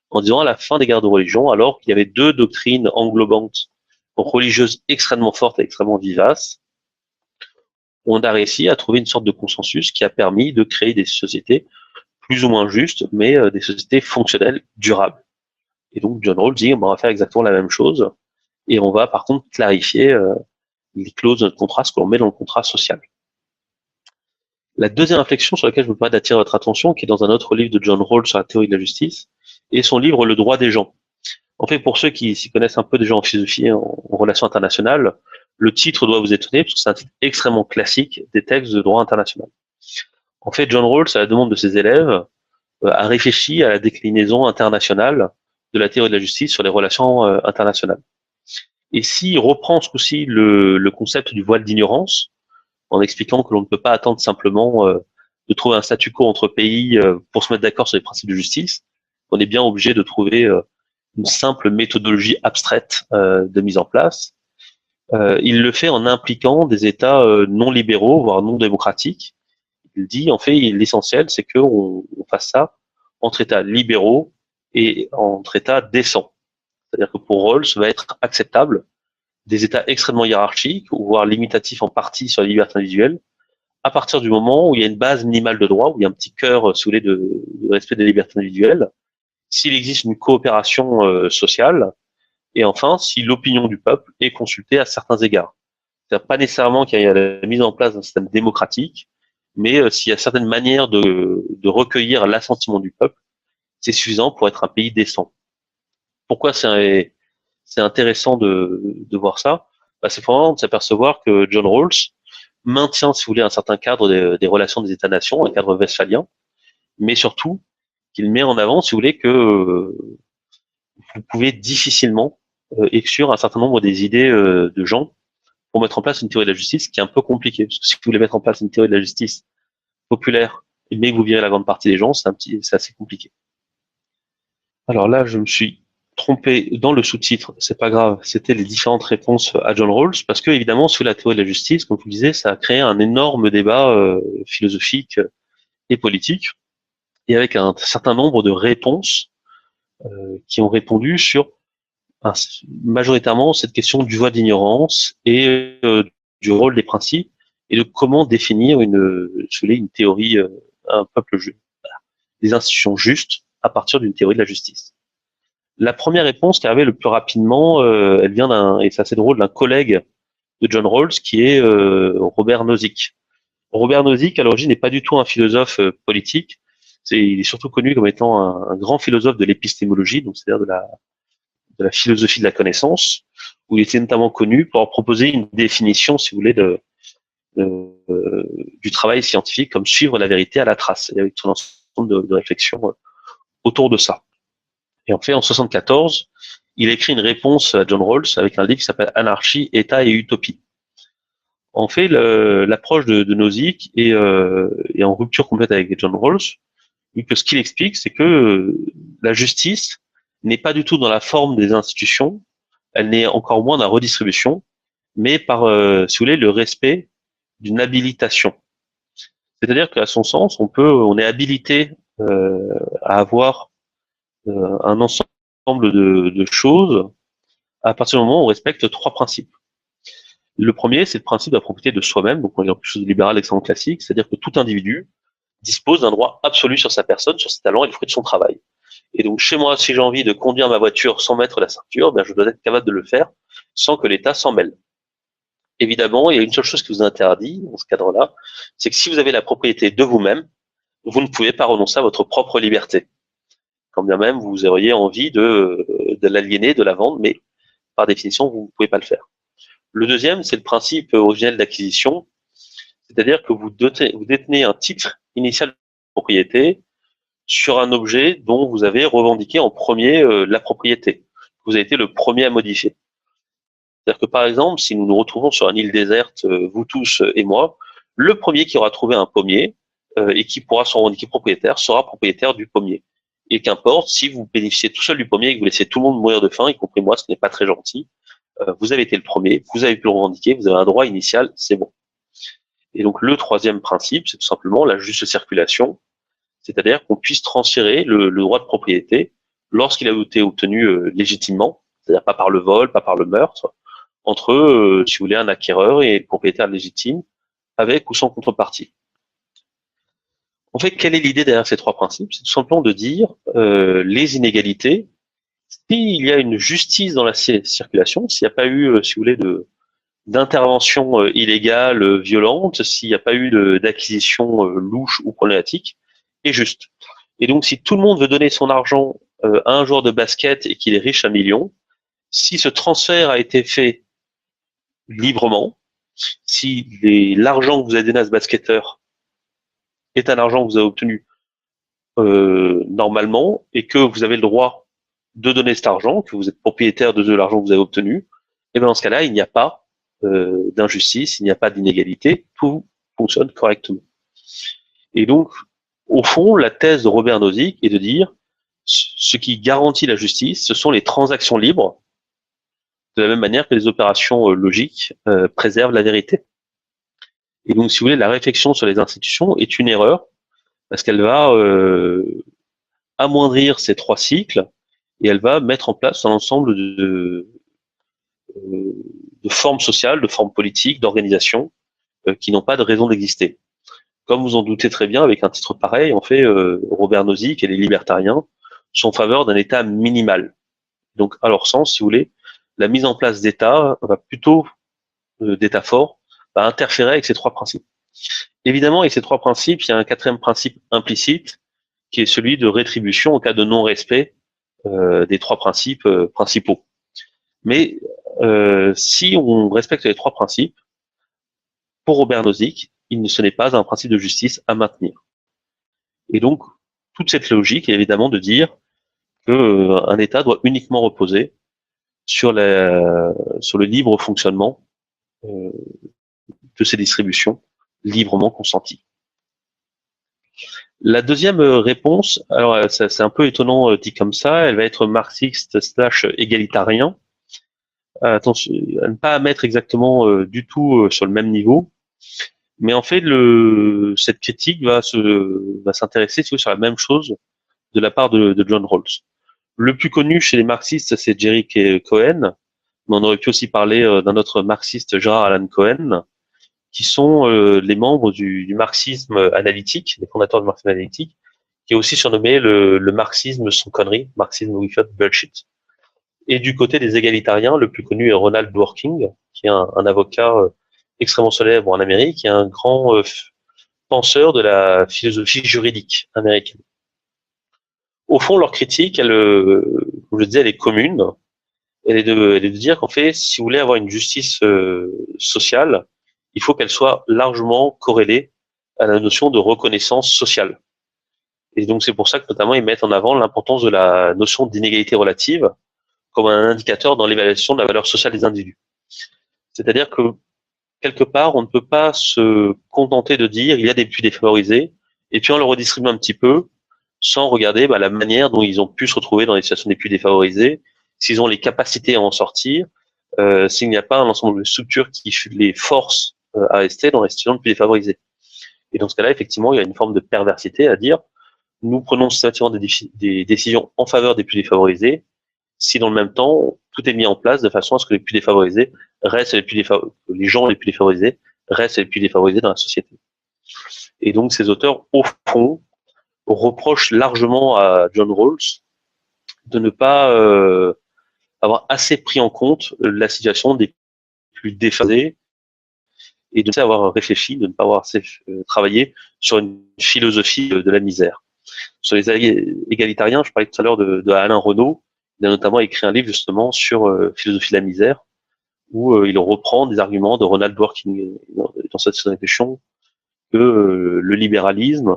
en disant à la fin des guerres de religion, alors qu'il y avait deux doctrines englobantes, religieuses extrêmement fortes et extrêmement vivaces, on a réussi à trouver une sorte de consensus qui a permis de créer des sociétés plus ou moins justes, mais des sociétés fonctionnelles, durables. Et donc John Rawls dit on va faire exactement la même chose, et on va par contre clarifier les clauses de notre contrat, ce qu'on met dans le contrat social. La deuxième réflexion sur laquelle je me permets d'attirer votre attention, qui est dans un autre livre de John Rawls sur la théorie de la justice, est son livre Le droit des gens. En fait, pour ceux qui s'y connaissent un peu déjà en philosophie et en relations internationales, le titre doit vous étonner, parce que c'est un titre extrêmement classique des textes de droit international. En fait, John Rawls, à la demande de ses élèves, a réfléchi à la déclinaison internationale de la théorie de la justice sur les relations internationales. Et s'il reprend ce coup-ci le concept du voile d'ignorance, en expliquant que l'on ne peut pas attendre simplement de trouver un statu quo entre pays pour se mettre d'accord sur les principes de justice, on est bien obligé de trouver une simple méthodologie abstraite de mise en place. il le fait en impliquant des États non libéraux, voire non démocratiques. Il dit, en fait, l'essentiel, c'est qu'on fasse ça entre États libéraux et entre États décents. C'est-à-dire que pour Rawls, va être acceptable des États extrêmement hiérarchiques, voire limitatifs en partie sur la liberté individuelle, à partir du moment où il y a une base minimale de droit, où il y a un petit cœur sous de respect des libertés individuelles, s'il existe une coopération sociale, et enfin, si l'opinion du peuple est consultée à certains égards. C'est-à-dire pas nécessairement qu'il y a la mise en place d'un système démocratique, mais s'il y a certaines manières de recueillir l'assentiment du peuple, c'est suffisant pour être un pays décent. Pourquoi c'est intéressant de voir ça? Bah, c'est vraiment de s'apercevoir que John Rawls maintient, si vous voulez, un certain cadre des relations des États-nations, un cadre westphalien, mais surtout qu'il met en avant, si vous voulez, que vous pouvez difficilement exclure un certain nombre des idées de gens pour mettre en place une théorie de la justice qui est un peu compliquée. Parce que si vous voulez mettre en place une théorie de la justice populaire, mais que vous virez la grande partie des gens, c'est assez compliqué. Alors là, je me suis trompé dans le sous-titre, c'est pas grave, c'était les différentes réponses à John Rawls, parce que évidemment, sous la théorie de la justice, comme je vous le disais, ça a créé un énorme débat philosophique et politique, et avec un certain nombre de réponses qui ont répondu sur majoritairement cette question du voile d'ignorance et du rôle des principes et de comment définir une théorie, un peuple juste, des institutions justes à partir d'une théorie de la justice. La première réponse qui arrivait le plus rapidement, elle vient et c'est assez drôle, d'un collègue de John Rawls qui est Robert Nozick. Robert Nozick, à l'origine, n'est pas du tout un philosophe politique. Il est surtout connu comme étant un grand philosophe de l'épistémologie, donc c'est-à-dire de la philosophie de la connaissance, où il était notamment connu pour proposer une définition, si vous voulez, du travail scientifique comme suivre la vérité à la trace, et avec tout un ensemble de réflexions autour de ça. Et en fait, en 74, il a écrit une réponse à John Rawls avec un livre qui s'appelle Anarchie, État et Utopie. En fait, l'approche de Nozick est en rupture complète avec John Rawls, vu que ce qu'il explique, c'est que la justice n'est pas du tout dans la forme des institutions, elle n'est encore moins dans la redistribution, mais par, si vous voulez, le respect d'une habilitation. C'est-à-dire qu'à son sens, on est habilité à avoir un ensemble de choses à partir du moment où on respecte trois principes. Le premier, c'est le principe de la propriété de soi-même, donc on est dans quelque chose de libéral extrêmement classique, c'est-à-dire que tout individu dispose d'un droit absolu sur sa personne, sur ses talents et le fruit de son travail. Et donc chez moi, si j'ai envie de conduire ma voiture sans mettre la ceinture, ben, je dois être capable de le faire sans que l'État s'en mêle. Évidemment, il y a une seule chose qui vous interdit dans ce cadre-là, c'est que si vous avez la propriété de vous-même, vous ne pouvez pas renoncer à votre propre liberté. Quand bien même vous auriez envie de l'aliéner, de la vendre, mais par définition, vous ne pouvez pas le faire. Le deuxième, c'est le principe originel d'acquisition, c'est-à-dire que vous détenez un titre initial de propriété sur un objet dont vous avez revendiqué en premier la propriété. Vous avez été le premier à modifier. C'est-à-dire que par exemple, si nous nous retrouvons sur une île déserte, vous tous et moi, le premier qui aura trouvé un pommier et qui pourra se revendiquer propriétaire sera propriétaire du pommier. Et qu'importe, si vous bénéficiez tout seul du pommier et que vous laissez tout le monde mourir de faim, y compris moi, ce qui n'est pas très gentil, vous avez été le premier, vous avez pu le revendiquer, vous avez un droit initial, c'est bon. Et donc le troisième principe, c'est tout simplement la juste circulation, c'est-à-dire qu'on puisse transférer le droit de propriété lorsqu'il a été obtenu légitimement, c'est-à-dire pas par le vol, pas par le meurtre, entre, si vous voulez, un acquéreur et le propriétaire légitime, avec ou sans contrepartie. En fait, quelle est l'idée derrière ces trois principes? C'est tout simplement de dire les inégalités, s'il y a une justice dans la circulation, s'il n'y a pas eu, si vous voulez, d'intervention illégale, violente, s'il n'y a pas eu d'acquisition louche ou problématique, est juste. Et donc, si tout le monde veut donner son argent à un joueur de basket et qu'il est riche à millions, si ce transfert a été fait librement, si l'argent que vous avez donné à ce basketteur est un argent que vous avez obtenu normalement et que vous avez le droit de donner cet argent, que vous êtes propriétaire de l'argent que vous avez obtenu, et bien dans ce cas-là, il n'y a pas d'injustice, il n'y a pas d'inégalité, tout fonctionne correctement. Et donc, au fond, la thèse de Robert Nozick est de dire ce qui garantit la justice, ce sont les transactions libres de la même manière que les opérations logiques préservent la vérité. Et donc, si vous voulez, la réflexion sur les institutions est une erreur parce qu'elle va amoindrir ces trois cycles et elle va mettre en place un ensemble de formes sociales, de formes politiques, d'organisations qui n'ont pas de raison d'exister. Comme vous en doutez très bien, avec un titre pareil, en fait, Robert Nozick et les libertariens sont en faveur d'un État minimal. Donc, à leur sens, si vous voulez, la mise en place d'États va plutôt, d'États forts, va interférer avec ces trois principes. Évidemment, avec ces trois principes, il y a un quatrième principe implicite, qui est celui de rétribution en cas de non-respect des trois principes principaux. Mais si on respecte les trois principes, pour Robert Nozick, ce n'est pas un principe de justice à maintenir. Et donc, toute cette logique est évidemment de dire qu'un État doit uniquement reposer sur le libre fonctionnement euh, de ces distributions librement consenties. La deuxième réponse, alors c'est un peu étonnant dit comme ça, elle va être marxiste / égalitarien. Attention à ne pas mettre exactement du tout sur le même niveau, mais en fait cette critique va s'intéresser sur la même chose de la part de John Rawls. Le plus connu chez les marxistes, c'est Jerry Cohen, mais on aurait pu aussi parler d'un autre marxiste, Gerard Alan Cohen, qui sont les membres du marxisme analytique, les fondateurs du marxisme analytique, qui est aussi surnommé le marxisme sans connerie, marxisme without bullshit. Et du côté des égalitariens, le plus connu est Ronald Dworkin, qui est un avocat extrêmement célèbre en Amérique et un grand penseur de la philosophie juridique américaine. Au fond, leur critique, comme je disais, elle est commune. Elle est de dire qu'en fait, si vous voulez avoir une justice sociale, il faut qu'elle soit largement corrélée à la notion de reconnaissance sociale. Et donc c'est pour ça que notamment ils mettent en avant l'importance de la notion d'inégalité relative comme un indicateur dans l'évaluation de la valeur sociale des individus. C'est-à-dire que quelque part, on ne peut pas se contenter de dire il y a des plus défavorisés et puis on le redistribue un petit peu sans regarder la manière dont ils ont pu se retrouver dans les situations des plus défavorisés, s'ils ont les capacités à en sortir, s'il n'y a pas un ensemble de structures qui les forcent à rester dans les situations les plus défavorisées. Et dans ce cas-là, effectivement, il y a une forme de perversité à dire nous prenons systématiquement des décisions en faveur des plus défavorisés, si dans le même temps, tout est mis en place de façon à ce que les plus défavorisés restent les gens les plus défavorisés restent les plus défavorisés dans la société. Et donc, ces auteurs, au fond, reprochent largement à John Rawls de ne pas avoir assez pris en compte la situation des plus défavorisés et de ne pas avoir réfléchi, de ne pas avoir assez travaillé sur une philosophie de la misère. Sur les égalitariens, je parlais tout à l'heure de Alain Renaud, il a notamment écrit un livre justement sur philosophie de la misère, où il reprend des arguments de Ronald Dworkin dans cette réflexion que le libéralisme,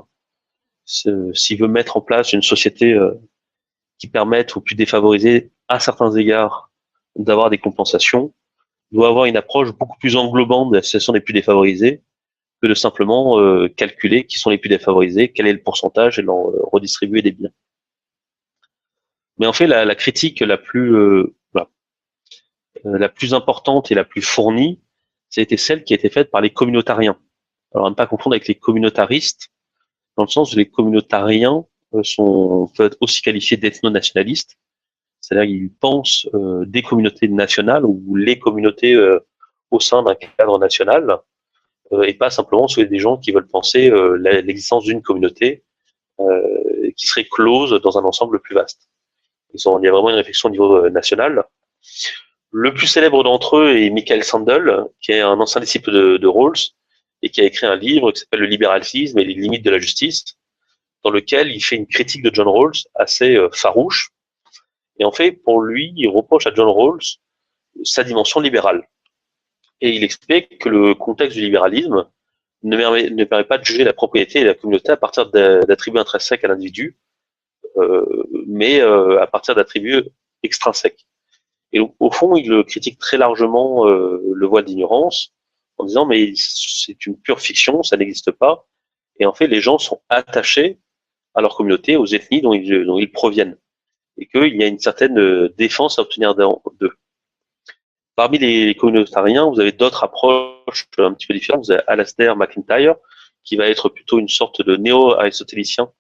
s'il veut mettre en place une société qui permette aux plus défavorisés, à certains égards, d'avoir des compensations, doit avoir une approche beaucoup plus englobante de la situation des plus défavorisés que de simplement calculer qui sont les plus défavorisés, quel est le pourcentage et leur redistribuer des biens. Mais en fait, la critique la plus importante et la plus fournie, c'était celle qui a été faite par les communautariens. Alors, à ne pas confondre avec les communautaristes, dans le sens où les communautariens peuvent être aussi qualifiés d'ethno-nationalistes, c'est-à-dire qu'ils pensent des communautés nationales ou les communautés au sein d'un cadre national, et pas simplement sur des gens qui veulent penser l'existence d'une communauté qui serait close dans un ensemble plus vaste. Il y a vraiment une réflexion au niveau national. Le plus célèbre d'entre eux est Michael Sandel, qui est un ancien disciple de Rawls et qui a écrit un livre qui s'appelle Le libéralisme et les limites de la justice, dans lequel il fait une critique de John Rawls assez farouche. Et en fait, pour lui, il reproche à John Rawls sa dimension libérale. Et il explique que le contexte du libéralisme ne permet pas de juger la propriété et la communauté à partir d'attributs intrinsèques à l'individu, mais à partir d'attributs extrinsèques. Et au fond, il critique très largement le voile d'ignorance en disant mais c'est une pure fiction, ça n'existe pas. Et en fait, les gens sont attachés à leur communauté, aux ethnies dont ils proviennent, et qu'il y a une certaine défense à obtenir d'eux. Parmi les communautariens, vous avez d'autres approches un petit peu différentes. Vous avez Alasdair MacIntyre, qui va être plutôt une sorte de néo-aristotélicien,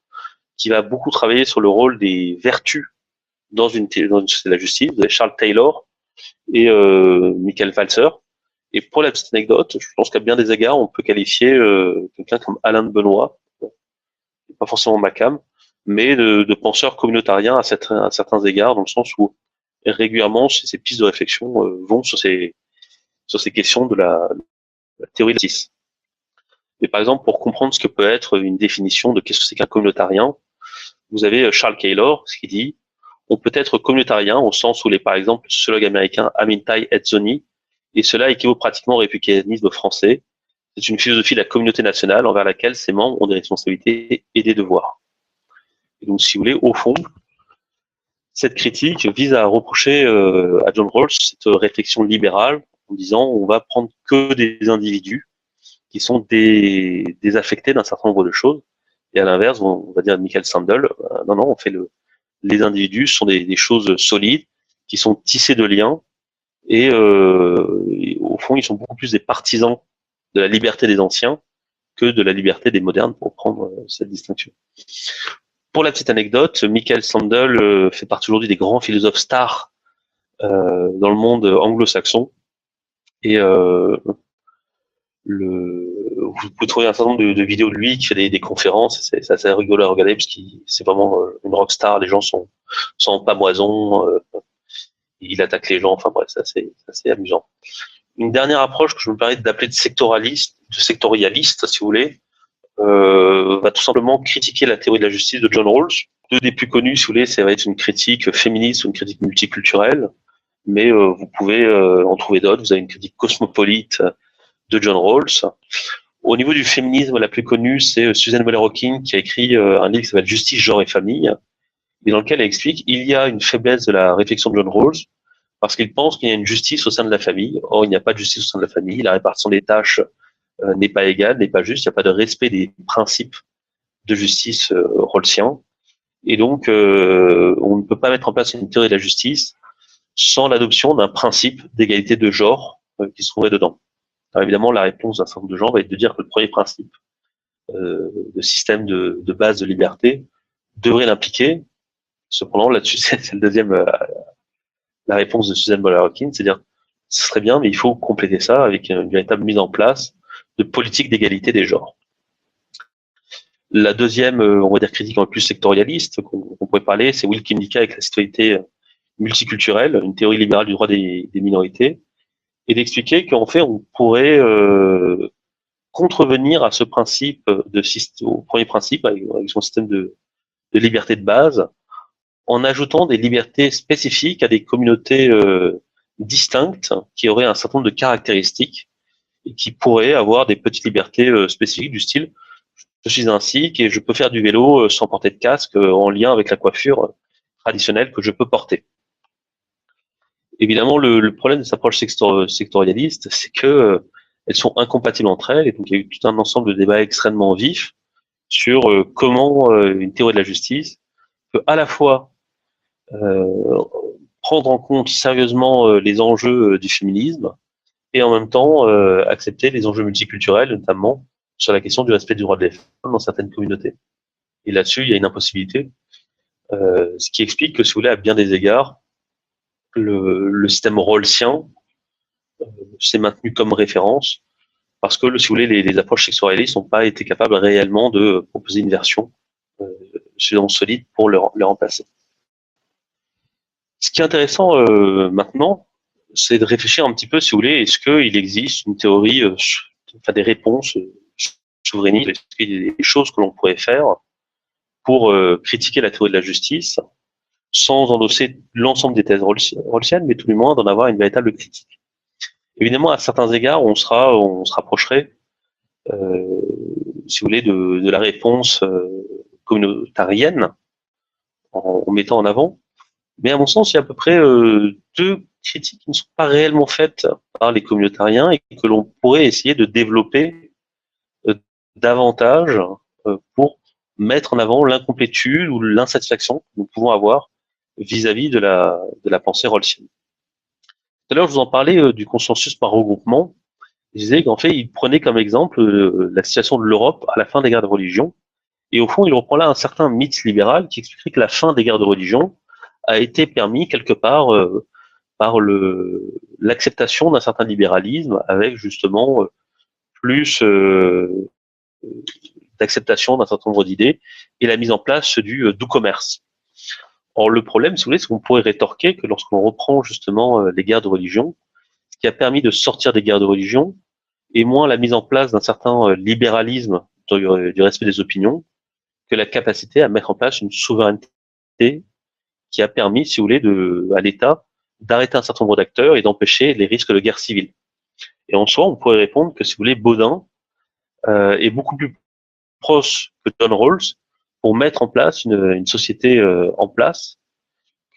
qui va beaucoup travailler sur le rôle des vertus dans une société de la justice. Vous avez Charles Taylor et Michael Walzer. Et pour la petite anecdote, je pense qu'à bien des égards, on peut qualifier quelqu'un comme Alain de Benoît, pas forcément Macam, mais de penseur communautarien à certains égards, dans le sens où régulièrement ces pistes de réflexion vont sur ces questions de la théorie de la justice. Et par exemple, pour comprendre ce que peut être une définition de qu'est-ce que c'est qu'un communautarien, vous avez Charles Taylor, ce qui dit on peut être communautarien au sens où il est par exemple le sociologue américain Amintai Edzoni, et cela équivaut pratiquement au républicanisme français. C'est une philosophie de la communauté nationale envers laquelle ses membres ont des responsabilités et des devoirs. Et donc, si vous voulez, au fond, cette critique vise à reprocher à John Rawls cette réflexion libérale en disant on va prendre que des individus qui sont désaffectés d'un certain nombre de choses. Et à l'inverse, on va dire Michael Sandel, non, on fait les individus sont des choses solides qui sont tissées de liens et au fond, ils sont beaucoup plus des partisans de la liberté des anciens que de la liberté des modernes, pour prendre cette distinction. Pour la petite anecdote, Michael Sandel fait partie aujourd'hui des grands philosophes stars dans le monde anglo-saxon. Et vous pouvez trouver un certain nombre de vidéos de lui qui fait des conférences. C'est assez rigolo à regarder parce que c'est vraiment une rockstar. Les gens sont en pamoison. Il attaque les gens. Enfin bref, c'est assez amusant. Une dernière approche que je me permets d'appeler de sectorialiste, si vous voulez, va tout simplement critiquer la théorie de la justice de John Rawls. Deux des plus connus, si vous voulez, ça va être une critique féministe ou une critique multiculturelle, mais vous pouvez en trouver d'autres. Vous avez une critique cosmopolite de John Rawls. Au niveau du féminisme, la plus connue, c'est Suzanne Weller-Hawkins qui a écrit un livre qui s'appelle Justice, genre et famille, et dans lequel elle explique qu'il y a une faiblesse de la réflexion de John Rawls parce qu'il pense qu'il y a une justice au sein de la famille. Or, il n'y a pas de justice au sein de la famille. La répartition des tâches n'est pas égale, n'est pas juste. Il n'y a pas de respect des principes de justice rawlsien. Et donc, on ne peut pas mettre en place une théorie de la justice sans l'adoption d'un principe d'égalité de genre qui se trouverait dedans. Alors évidemment, la réponse d'un certain nombre de gens va être de dire que le premier principe de système de base de liberté devrait l'impliquer. Cependant, là-dessus, c'est le deuxième, la réponse de Suzanne Boller-Hawkins, c'est-à-dire ce serait bien, mais il faut compléter ça avec une véritable mise en place de politique d'égalité des genres. La deuxième, on va dire, critique un peu plus sectorialiste qu'on pourrait parler, c'est Will Kinnick avec la citoyenneté multiculturelle, une théorie libérale du droit des minorités, et d'expliquer qu'en fait, on pourrait contrevenir à ce principe au premier principe, avec son système de liberté de base, en ajoutant des libertés spécifiques à des communautés distinctes qui auraient un certain nombre de caractéristiques et qui pourraient avoir des petites libertés spécifiques du style je suis un sikh et je peux faire du vélo sans porter de casque en lien avec la coiffure traditionnelle que je peux porter. Évidemment, le problème de cette approche sectorialiste, c'est que elles sont incompatibles entre elles, et donc il y a eu tout un ensemble de débats extrêmement vifs sur comment une théorie de la justice peut à la fois prendre en compte sérieusement les enjeux du féminisme et en même temps accepter les enjeux multiculturels, notamment sur la question du respect du droit des femmes dans certaines communautés. Et là-dessus, il y a une impossibilité, ce qui explique que, si vous voulez, à bien des égards, le système rawlsien s'est maintenu comme référence parce que, si vous voulez, les approches sectorialistes n'ont pas été capables réellement de proposer une version suffisamment solide pour le remplacer. Ce qui est intéressant maintenant, c'est de réfléchir un petit peu, si vous voulez, est-ce qu'il existe une théorie, des réponses souverainistes, est-ce qu'il y a des choses que l'on pourrait faire pour critiquer la théorie de la justice sans endosser l'ensemble des thèses rawlsiennes, mais tout du moins d'en avoir une véritable critique. Évidemment, à certains égards, on se rapprocherait, si vous voulez, de la réponse communautarienne en mettant en avant. Mais à mon sens, il y a à peu près deux critiques qui ne sont pas réellement faites par les communautariens et que l'on pourrait essayer de développer davantage pour mettre en avant l'incomplétude ou l'insatisfaction que nous pouvons avoir vis-à-vis de la pensée rawlsienne. à l'heure, je vous en parlais du consensus par regroupement. Je disais qu'en fait, il prenait comme exemple la situation de l'Europe à la fin des guerres de religion. Et au fond, il reprend là un certain mythe libéral qui expliquerait que la fin des guerres de religion a été permis quelque part par l'acceptation d'un certain libéralisme avec justement plus d'acceptation d'un certain nombre d'idées et la mise en place du doux commerce. Or, le problème, si vous voulez, c'est qu'on pourrait rétorquer que lorsqu'on reprend justement les guerres de religion, ce qui a permis de sortir des guerres de religion est moins la mise en place d'un certain libéralisme du respect des opinions que la capacité à mettre en place une souveraineté qui a permis, si vous voulez, à l'État d'arrêter un certain nombre d'acteurs et d'empêcher les risques de guerre civile. Et en soi, on pourrait répondre que, si vous voulez, Baudin est beaucoup plus proche que John Rawls pour mettre en place une société en place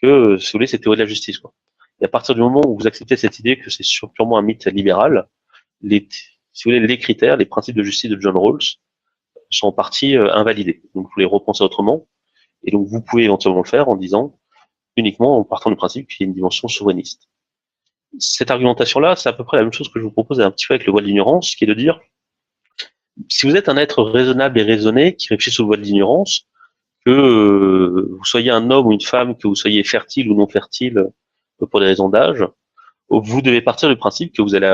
que, si vous voulez, cette théorie de la justice, quoi. Et à partir du moment où vous acceptez cette idée que c'est purement un mythe libéral, si vous voulez, les critères, les principes de justice de John Rawls sont en partie invalidés. Donc, vous les repenser autrement. Et donc, vous pouvez éventuellement le faire en disant uniquement en partant du principe qu'il y a une dimension souverainiste. Cette argumentation-là, c'est à peu près la même chose que je vous propose un petit peu avec le voile d'ignorance, qui est de dire, si vous êtes un être raisonnable et raisonné, qui réfléchit sous le voile d'ignorance, que vous soyez un homme ou une femme, que vous soyez fertile ou non fertile pour des raisons d'âge, vous devez partir du principe que vous allez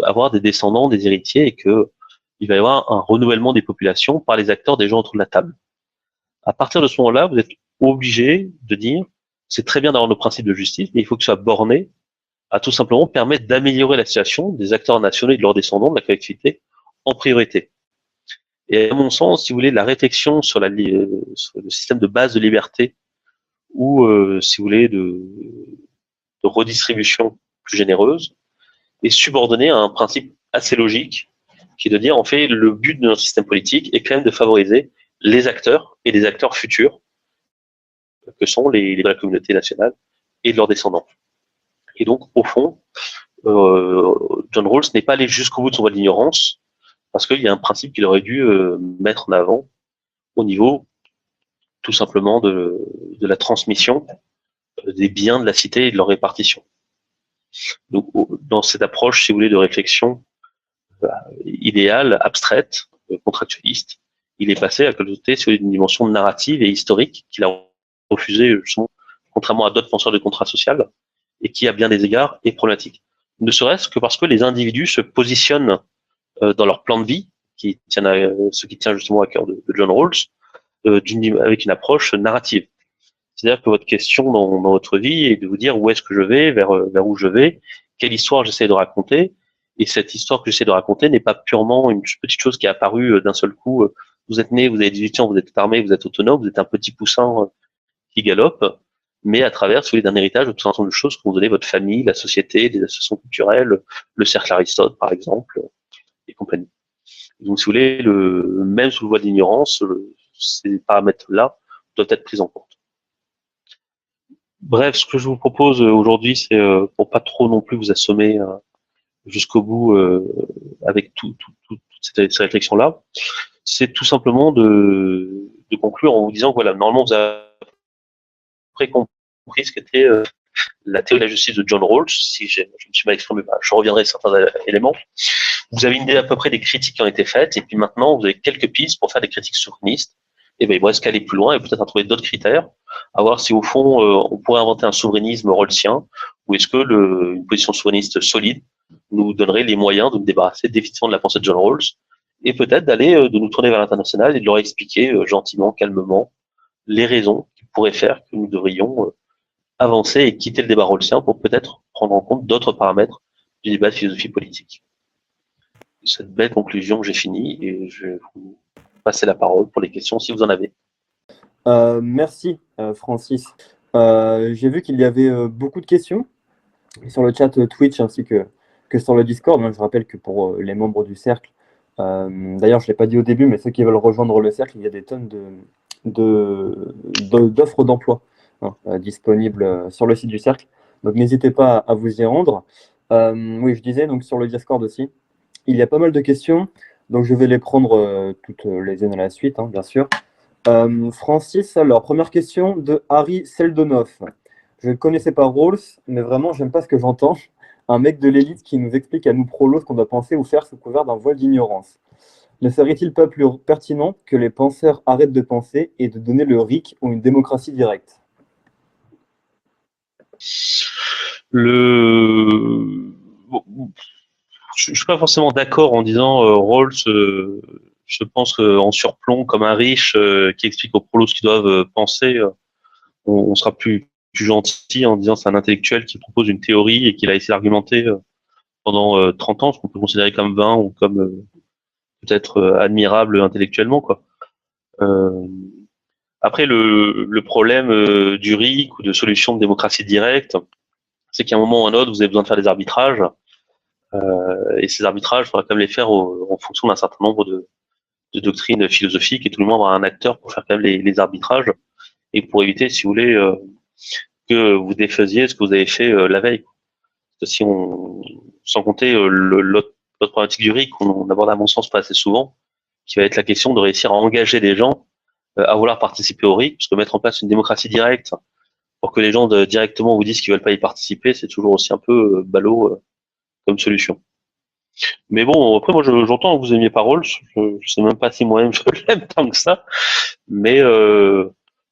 avoir des descendants, des héritiers, et que il va y avoir un renouvellement des populations par les acteurs des gens autour de la table. À partir de ce moment-là, vous êtes obligé de dire, c'est très bien d'avoir nos principes de justice, mais il faut que ce soit borné à tout simplement permettre d'améliorer la situation des acteurs nationaux et de leurs descendants de la collectivité en priorité. Et à mon sens, si vous voulez, la réflexion sur sur le système de base de liberté ou, si vous voulez, de redistribution plus généreuse est subordonnée à un principe assez logique qui est de dire, en fait, le but de notre système politique est quand même de favoriser les acteurs et les acteurs futurs que sont de la communauté nationale et de leurs descendants. Et donc, au fond, John Rawls n'est pas allé jusqu'au bout de son voile d'ignorance parce qu'il y a un principe qu'il aurait dû mettre en avant au niveau tout simplement de la transmission des biens de la cité et de leur répartition. Donc, dans cette approche, si vous voulez, de réflexion idéale, abstraite, contractualiste, il est passé à côté sur une dimension narrative et historique qu'il a refusé, contrairement à d'autres penseurs de contrat social, et qui, à bien des égards, est problématique. Ne serait-ce que parce que les individus se positionnent dans leur plan de vie, ce qui tient justement à cœur de John Rawls, avec une approche narrative. C'est-à-dire que votre question dans votre vie est de vous dire où est-ce que je vais, vers où je vais, quelle histoire j'essaie de raconter, et cette histoire que j'essaie de raconter n'est pas purement une petite chose qui est apparue d'un seul coup. Vous êtes né, vous avez 18 ans, vous êtes armé, vous êtes autonome, vous êtes un petit poussin qui galope, mais à travers, si vous voulez, d'un héritage de tout un ensemble de choses que vous donnez votre famille, la société, des associations culturelles, le cercle Aristote, par exemple, et compagnie. Donc, si vous voulez, même sous le voile d'ignorance, ces paramètres-là doivent être pris en compte. Bref, ce que je vous propose aujourd'hui, c'est pour pas trop non plus vous assommer jusqu'au bout avec toutes ces réflexions-là, c'est tout simplement de conclure en vous disant que voilà, normalement vous avez compris ce qu'était la théorie de la justice de John Rawls. Si je me suis mal exprimé, je reviendrai sur certains éléments. Vous avez une idée à peu près des critiques qui ont été faites, et puis maintenant vous avez quelques pistes pour faire des critiques souverainistes. Et bien il vous reste qu'à aller plus loin et peut-être à trouver d'autres critères, à voir si au fond on pourrait inventer un souverainisme rawlsien, ou est-ce que une position souverainiste solide nous donnerait les moyens de nous débarrasser définitivement de la pensée de John Rawls, et peut-être d'aller de nous tourner vers l'international et de leur expliquer gentiment, calmement, les raisons qui pourraient faire que nous devrions avancer et quitter le débat rawlsien pour peut-être prendre en compte d'autres paramètres du débat de philosophie politique. Cette belle conclusion, j'ai fini et je vais vous passer la parole pour les questions si vous en avez. Merci Francis. J'ai vu qu'il y avait beaucoup de questions sur le chat Twitch ainsi que sur le Discord. Je rappelle que pour les membres du cercle, d'ailleurs je ne l'ai pas dit au début, mais ceux qui veulent rejoindre le cercle, il y a des tonnes d'offres d'emploi disponibles sur le site du cercle. Donc n'hésitez pas à vous y rendre. Oui, je disais donc sur le Discord aussi, il y a pas mal de questions, donc je vais les prendre toutes les unes à la suite, bien sûr. Francis, alors, première question de Harry Seldonov. Je ne connaissais pas Rawls, mais vraiment, j'aime pas ce que j'entends. un mec de l'élite qui nous explique à nous prolos ce qu'on doit penser ou faire sous couvert d'un voile d'ignorance. Ne serait-il pas plus pertinent que les penseurs arrêtent de penser et de donner le RIC ou une démocratie directe? Bon, je suis pas forcément d'accord en disant Rawls, je pense en surplomb comme un riche qui explique aux prolos ce qu'ils doivent penser, on sera plus gentil en disant c'est un intellectuel qui propose une théorie et qu'il a essayé d'argumenter pendant 30 ans, ce qu'on peut considérer comme 20 ou comme peut-être admirable intellectuellement, quoi. Euh, Après, le problème du RIC ou de solution de démocratie directe, c'est qu'à un moment ou à un autre, vous avez besoin de faire des arbitrages. Et ces arbitrages, il faudra quand même les faire en fonction d'un certain nombre de doctrines philosophiques et tout le monde aura un acteur pour faire quand même les arbitrages et pour éviter, si vous voulez, que vous défaisiez ce que vous avez fait la veille. Parce que si on, sans compter l'autre problématique du RIC qu'on aborde à mon sens pas assez souvent, qui va être la question de réussir à engager des gens à vouloir participer au RIC, parce que mettre en place une démocratie directe pour que les gens directement vous disent qu'ils veulent pas y participer, c'est toujours aussi un peu ballot comme solution. Mais bon, après moi j'entends que vous aimiez pas Rawls, je sais même pas si moi-même je l'aime tant que ça, mais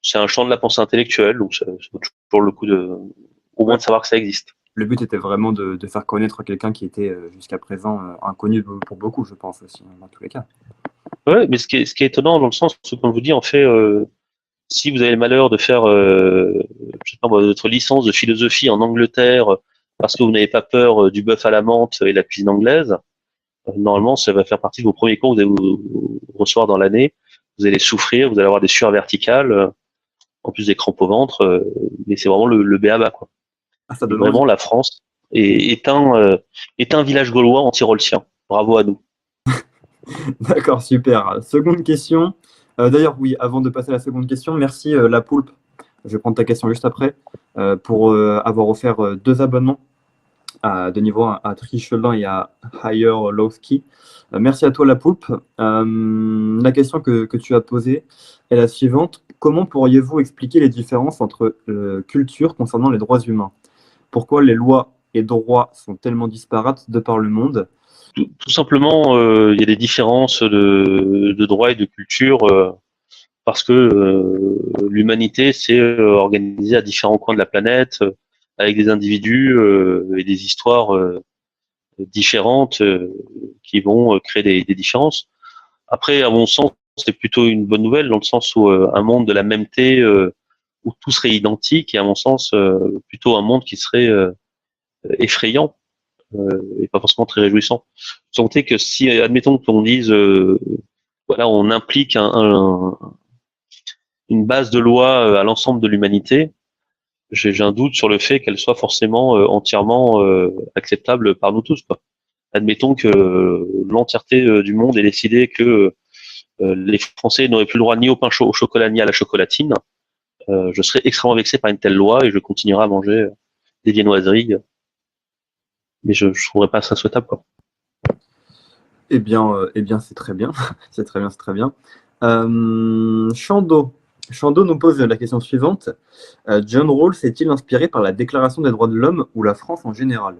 c'est un champ de la pensée intellectuelle, donc c'est toujours le coup de au moins de savoir que ça existe. Le but était vraiment de faire connaître quelqu'un qui était jusqu'à présent inconnu pour beaucoup, je pense aussi, dans tous les cas. Ouais, mais ce qui est étonnant dans le sens, c'est comme je vous dis, en fait, si vous avez le malheur de faire je sais pas, votre licence de philosophie en Angleterre parce que vous n'avez pas peur du bœuf à la menthe et la cuisine anglaise, normalement, ça va faire partie de vos premiers cours que vous allez vous recevoir dans l'année. Vous allez souffrir, vous allez avoir des sueurs verticales, en plus des crampes au ventre, mais c'est vraiment le b.a.-ba, quoi. Ah, ça Et donne envie. vraiment, la France est un village gaulois anti-rollsien. Bravo à nous. D'accord, super. Seconde question. D'ailleurs, oui, avant de passer à la seconde question, merci La Poulpe. Je vais prendre ta question juste après pour avoir offert 2 abonnements de niveau 1 à Trichelin et à Higher Lowski. Merci à toi, La Poulpe. La question que tu as posée est la suivante. Comment pourriez-vous expliquer les différences entre cultures concernant les droits humains? Pourquoi les lois et droits sont tellement disparates de par le monde? Tout simplement, il y a des différences de droit et de culture parce que l'humanité s'est organisée à différents coins de la planète avec des individus et des histoires différentes qui vont créer des différences. Après, à mon sens, c'est plutôt une bonne nouvelle dans le sens où un monde de la mêmeté où tout serait identique et à mon sens plutôt un monde qui serait effrayant et pas forcément très réjouissant. Vous sentez que si, admettons qu'on dise, voilà, on implique une base de loi à l'ensemble de l'humanité, j'ai un doute sur le fait qu'elle soit forcément entièrement acceptable par nous tous, quoi. Admettons que l'entièreté du monde ait décidé que les Français n'auraient plus le droit ni au pain chaud au chocolat ni à la chocolatine. Je serais extrêmement vexé par une telle loi et je continuerai à manger des viennoiseries, mais je ne trouverais pas ça souhaitable, quoi. Eh bien, c'est très bien. C'est très bien, c'est très bien. Chando. Chando nous pose la question suivante. John Rawls est-il inspiré par la Déclaration des droits de l'homme ou la France en général?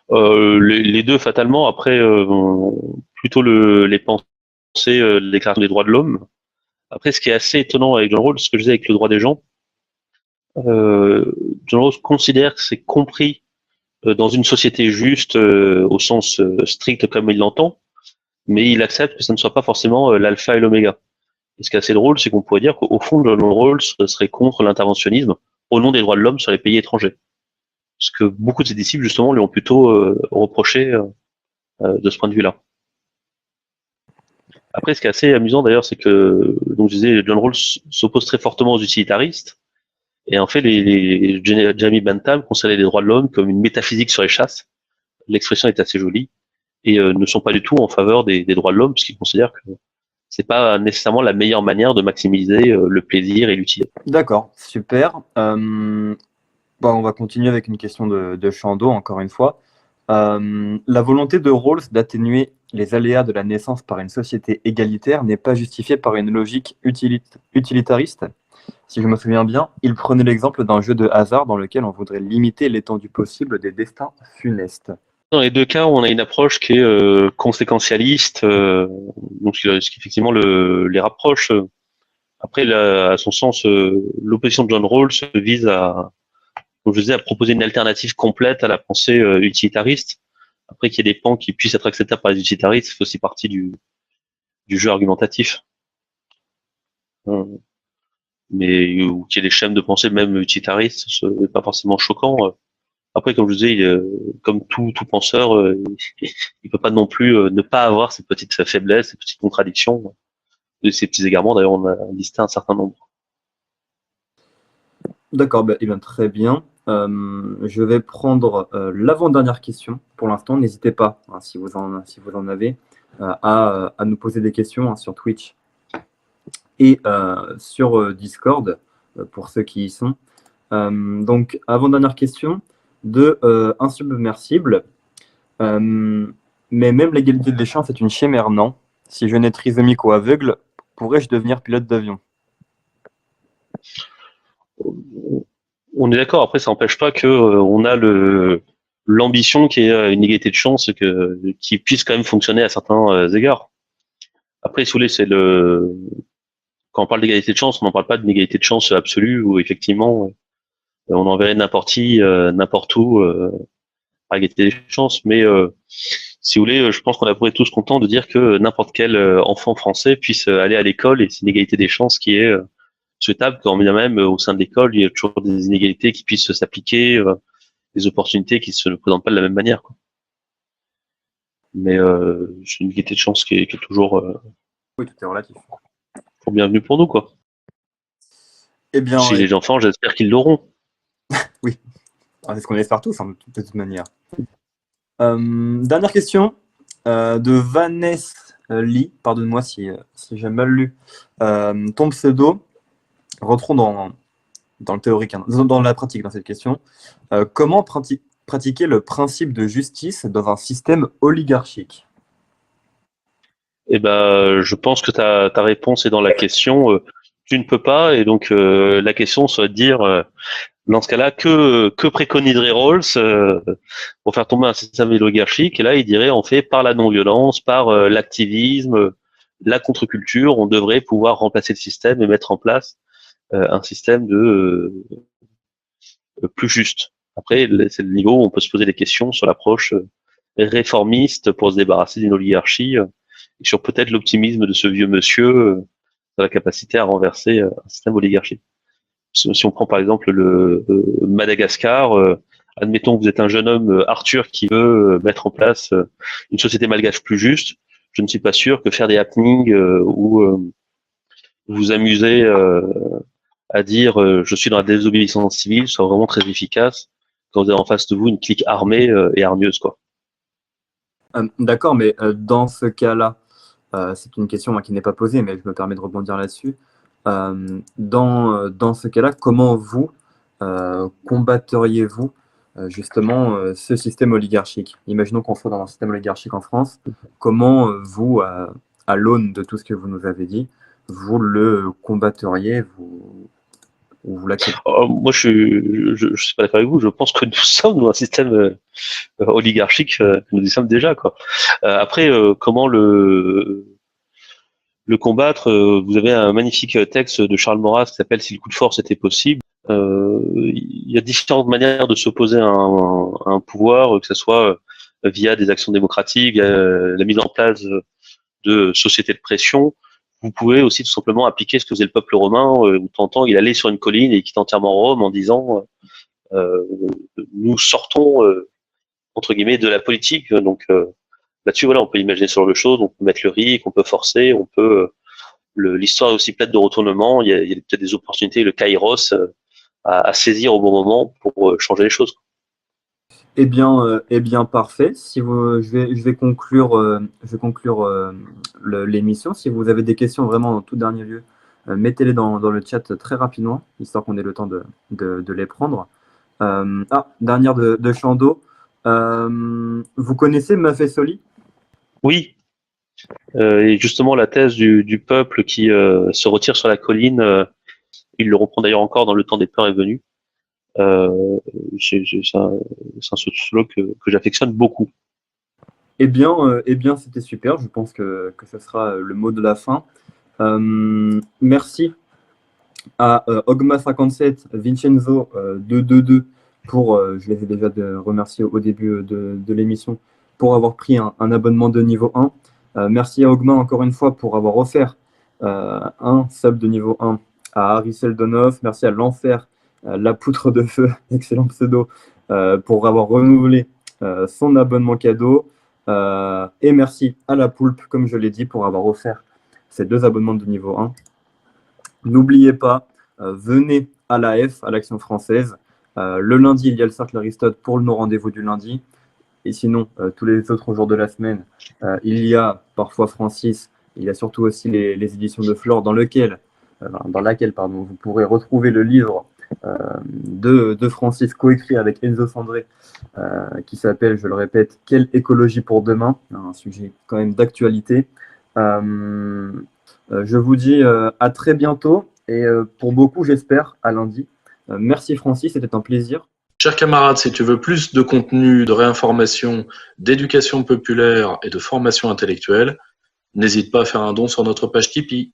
Les deux fatalement. Après, plutôt les pensées, les déclarations des droits de l'homme. Après, ce qui est assez étonnant avec John Rawls, ce que je disais avec le droit des gens, euh, John Rawls considère que c'est compris dans une société juste au sens strict comme il l'entend, mais il accepte que ça ne soit pas forcément l'alpha et l'oméga. Et ce qui est assez drôle, c'est qu'on pourrait dire qu'au fond, John Rawls serait contre l'interventionnisme au nom des droits de l'homme sur les pays étrangers. Parce que beaucoup de ses disciples, justement, lui ont plutôt reproché de ce point de vue-là. Après, ce qui est assez amusant d'ailleurs, c'est que, donc je disais, John Rawls s'oppose très fortement aux utilitaristes. Et en fait, Jeremy Bentham considérait les droits de l'homme comme une métaphysique sur les chasses. L'expression est assez jolie. Et ne sont pas du tout en faveur des droits de l'homme, puisqu'ils considèrent que c'est pas nécessairement la meilleure manière de maximiser le plaisir et l'utilité. D'accord, super. On va continuer avec une question de Chando, encore une fois. La volonté de Rawls d'atténuer les aléas de la naissance par une société égalitaire n'est pas justifiée par une logique utilitariste. si je me souviens bien, il prenait l'exemple d'un jeu de hasard dans lequel on voudrait limiter l'étendue possible des destins funestes. Dans les deux cas, on a une approche qui est conséquentialiste, donc ce qui effectivement les rapproche. Après, à son sens, l'opposition de John Rawls vise à, comme je disais, à proposer une alternative complète à la pensée utilitariste. Après, qu'il y ait des pans qui puissent être acceptables par les utilitaristes, c'est aussi partie du jeu argumentatif. Mais ou qu'il y ait des schèmes de pensée même utilitaristes, ce n'est pas forcément choquant. Après, comme je disais, comme tout penseur, il peut pas non plus ne pas avoir ces petites faiblesses, ces petites contradictions, ces petits égarements. D'ailleurs, on a listé un certain nombre. D'accord, eh bien, très bien. Je vais prendre l'avant-dernière question pour l'instant. N'hésitez pas, hein, si vous en avez, à nous poser des questions, hein, sur Twitch et sur Discord, pour ceux qui y sont. Donc, avant-dernière question de Insubmersible. Mais même l'égalité des chances est une chimère, non? Si je n'ai trisomique ou aveugle, pourrais-je devenir pilote d'avion? On est d'accord. Après, ça n'empêche pas que on a l'ambition qui est une égalité de chance qui puisse quand même fonctionner à certains égards. Après, si vous voulez, quand on parle d'égalité de chance, on n'en parle pas d'une égalité de chance absolue où effectivement on enverrait n'importe qui, n'importe où, par égalité des chances. Mais si vous voulez, je pense qu'on pourrait tous contents de dire que n'importe quel enfant français puisse aller à l'école et c'est une égalité des chances qui est souhaitable, quand bien même au sein de l'école, il y a toujours des inégalités qui puissent s'appliquer, des opportunités qui se présentent pas de la même manière, quoi. Mais c'est une égalité de chance qui est toujours Oui, tout est relatif. bienvenue pour nous, quoi. Eh bien, Si les enfants, j'espère qu'ils l'auront. oui, c'est ce qu'on espère tous, hein, de toute manière. Dernière question de Vanessa Lee. Pardonne-moi si j'ai mal lu ton pseudo. Rentrons dans le théorique, hein, dans la pratique, dans cette question. Comment pratiquer le principe de justice dans un système oligarchique? Eh ben, je pense que ta réponse est dans la question. Tu ne peux pas, et donc la question serait de dire, dans ce cas-là, que préconiserait Rawls pour faire tomber un système oligarchique? Et là, il dirait, en fait, par la non-violence, par l'activisme, la contre-culture, on devrait pouvoir remplacer le système et mettre en place un système plus juste. Après, c'est le niveau où on peut se poser des questions sur l'approche réformiste pour se débarrasser d'une oligarchie et sur peut-être l'optimisme de ce vieux monsieur sur la capacité à renverser un système oligarchique. Si on prend par exemple le Madagascar, admettons que vous êtes un jeune homme, Arthur, qui veut mettre en place une société malgache plus juste, je ne suis pas sûr que faire des happenings ou vous amuser à dire je suis dans la désobéissance civile soit vraiment très efficace quand vous avez en face de vous une clique armée et hargneuse, quoi. D'accord, mais dans ce cas-là, c'est une question, moi, qui n'est pas posée, mais je me permets de rebondir là-dessus. Dans ce cas-là, comment vous combatteriez-vous justement ce système oligarchique? Imaginons qu'on soit dans un système oligarchique en France. Comment vous, à l'aune de tout ce que vous nous avez dit, vous le combatteriez, vous l'acceptez? Moi, je suis pas d'accord avec vous. Je pense que nous sommes dans un système oligarchique, que nous y sommes déjà, quoi. Après, comment le combattre? Vous avez un magnifique texte de Charles Maurras qui s'appelle Si le coup de force était possible. Il y a différentes manières de s'opposer à un pouvoir, que ce soit via des actions démocratiques, via la mise en place de sociétés de pression. Vous pouvez aussi tout simplement appliquer ce que faisait le peuple romain, où tentant il allait sur une colline et il quitte entièrement Rome en disant euh, nous sortons entre guillemets de la politique. Donc là-dessus, voilà, on peut imaginer ce genre de choses, on peut mettre le RIC, on peut forcer, on peut l'histoire est aussi pleine de retournements. Il y a peut-être des opportunités, le kairos à saisir au bon moment pour changer les choses. Eh bien, parfait. Si vous, je vais conclure l'émission. Si vous avez des questions vraiment en tout dernier lieu, mettez-les dans le chat très rapidement, histoire qu'on ait le temps de les prendre. Dernière de Chando. Vous connaissez Mafessoli? Oui, et justement la thèse du peuple qui se retire sur la colline Il le reprend d'ailleurs encore dans Le temps des peurs est venu. Euh, c'est un sociologue que j'affectionne beaucoup. Eh bien, c'était super. Je pense que ce sera le mot de la fin. Merci à Ogma57, Vincenzo 222 pour, je les ai déjà remerciés au début de l'émission, pour avoir pris un abonnement de niveau 1. Merci à Ogma encore une fois pour avoir offert un sub de niveau 1 à Harry Seldonov. Merci à l'Enfer, la poutre de feu, excellent pseudo, pour avoir renouvelé son abonnement cadeau. Et merci à la Poulpe, comme je l'ai dit, pour avoir offert ces 2 abonnements de niveau 1. N'oubliez pas, venez à l'AF, à l'Action française. Le lundi, il y a le Cercle Aristote pour nos rendez-vous du lundi. Et sinon, tous les autres jours de la semaine, il y a parfois Francis, il y a surtout aussi les éditions de Flore dans laquelle vous pourrez retrouver le livre de Francis, coécrit avec Enzo Sandré, qui s'appelle, je le répète, Quelle écologie pour demain, un sujet quand même d'actualité. Je vous dis à très bientôt et pour beaucoup, j'espère, à lundi. Merci Francis, c'était un plaisir. Chers camarades, si tu veux plus de contenu, de réinformation, d'éducation populaire et de formation intellectuelle, n'hésite pas à faire un don sur notre page Tipeee.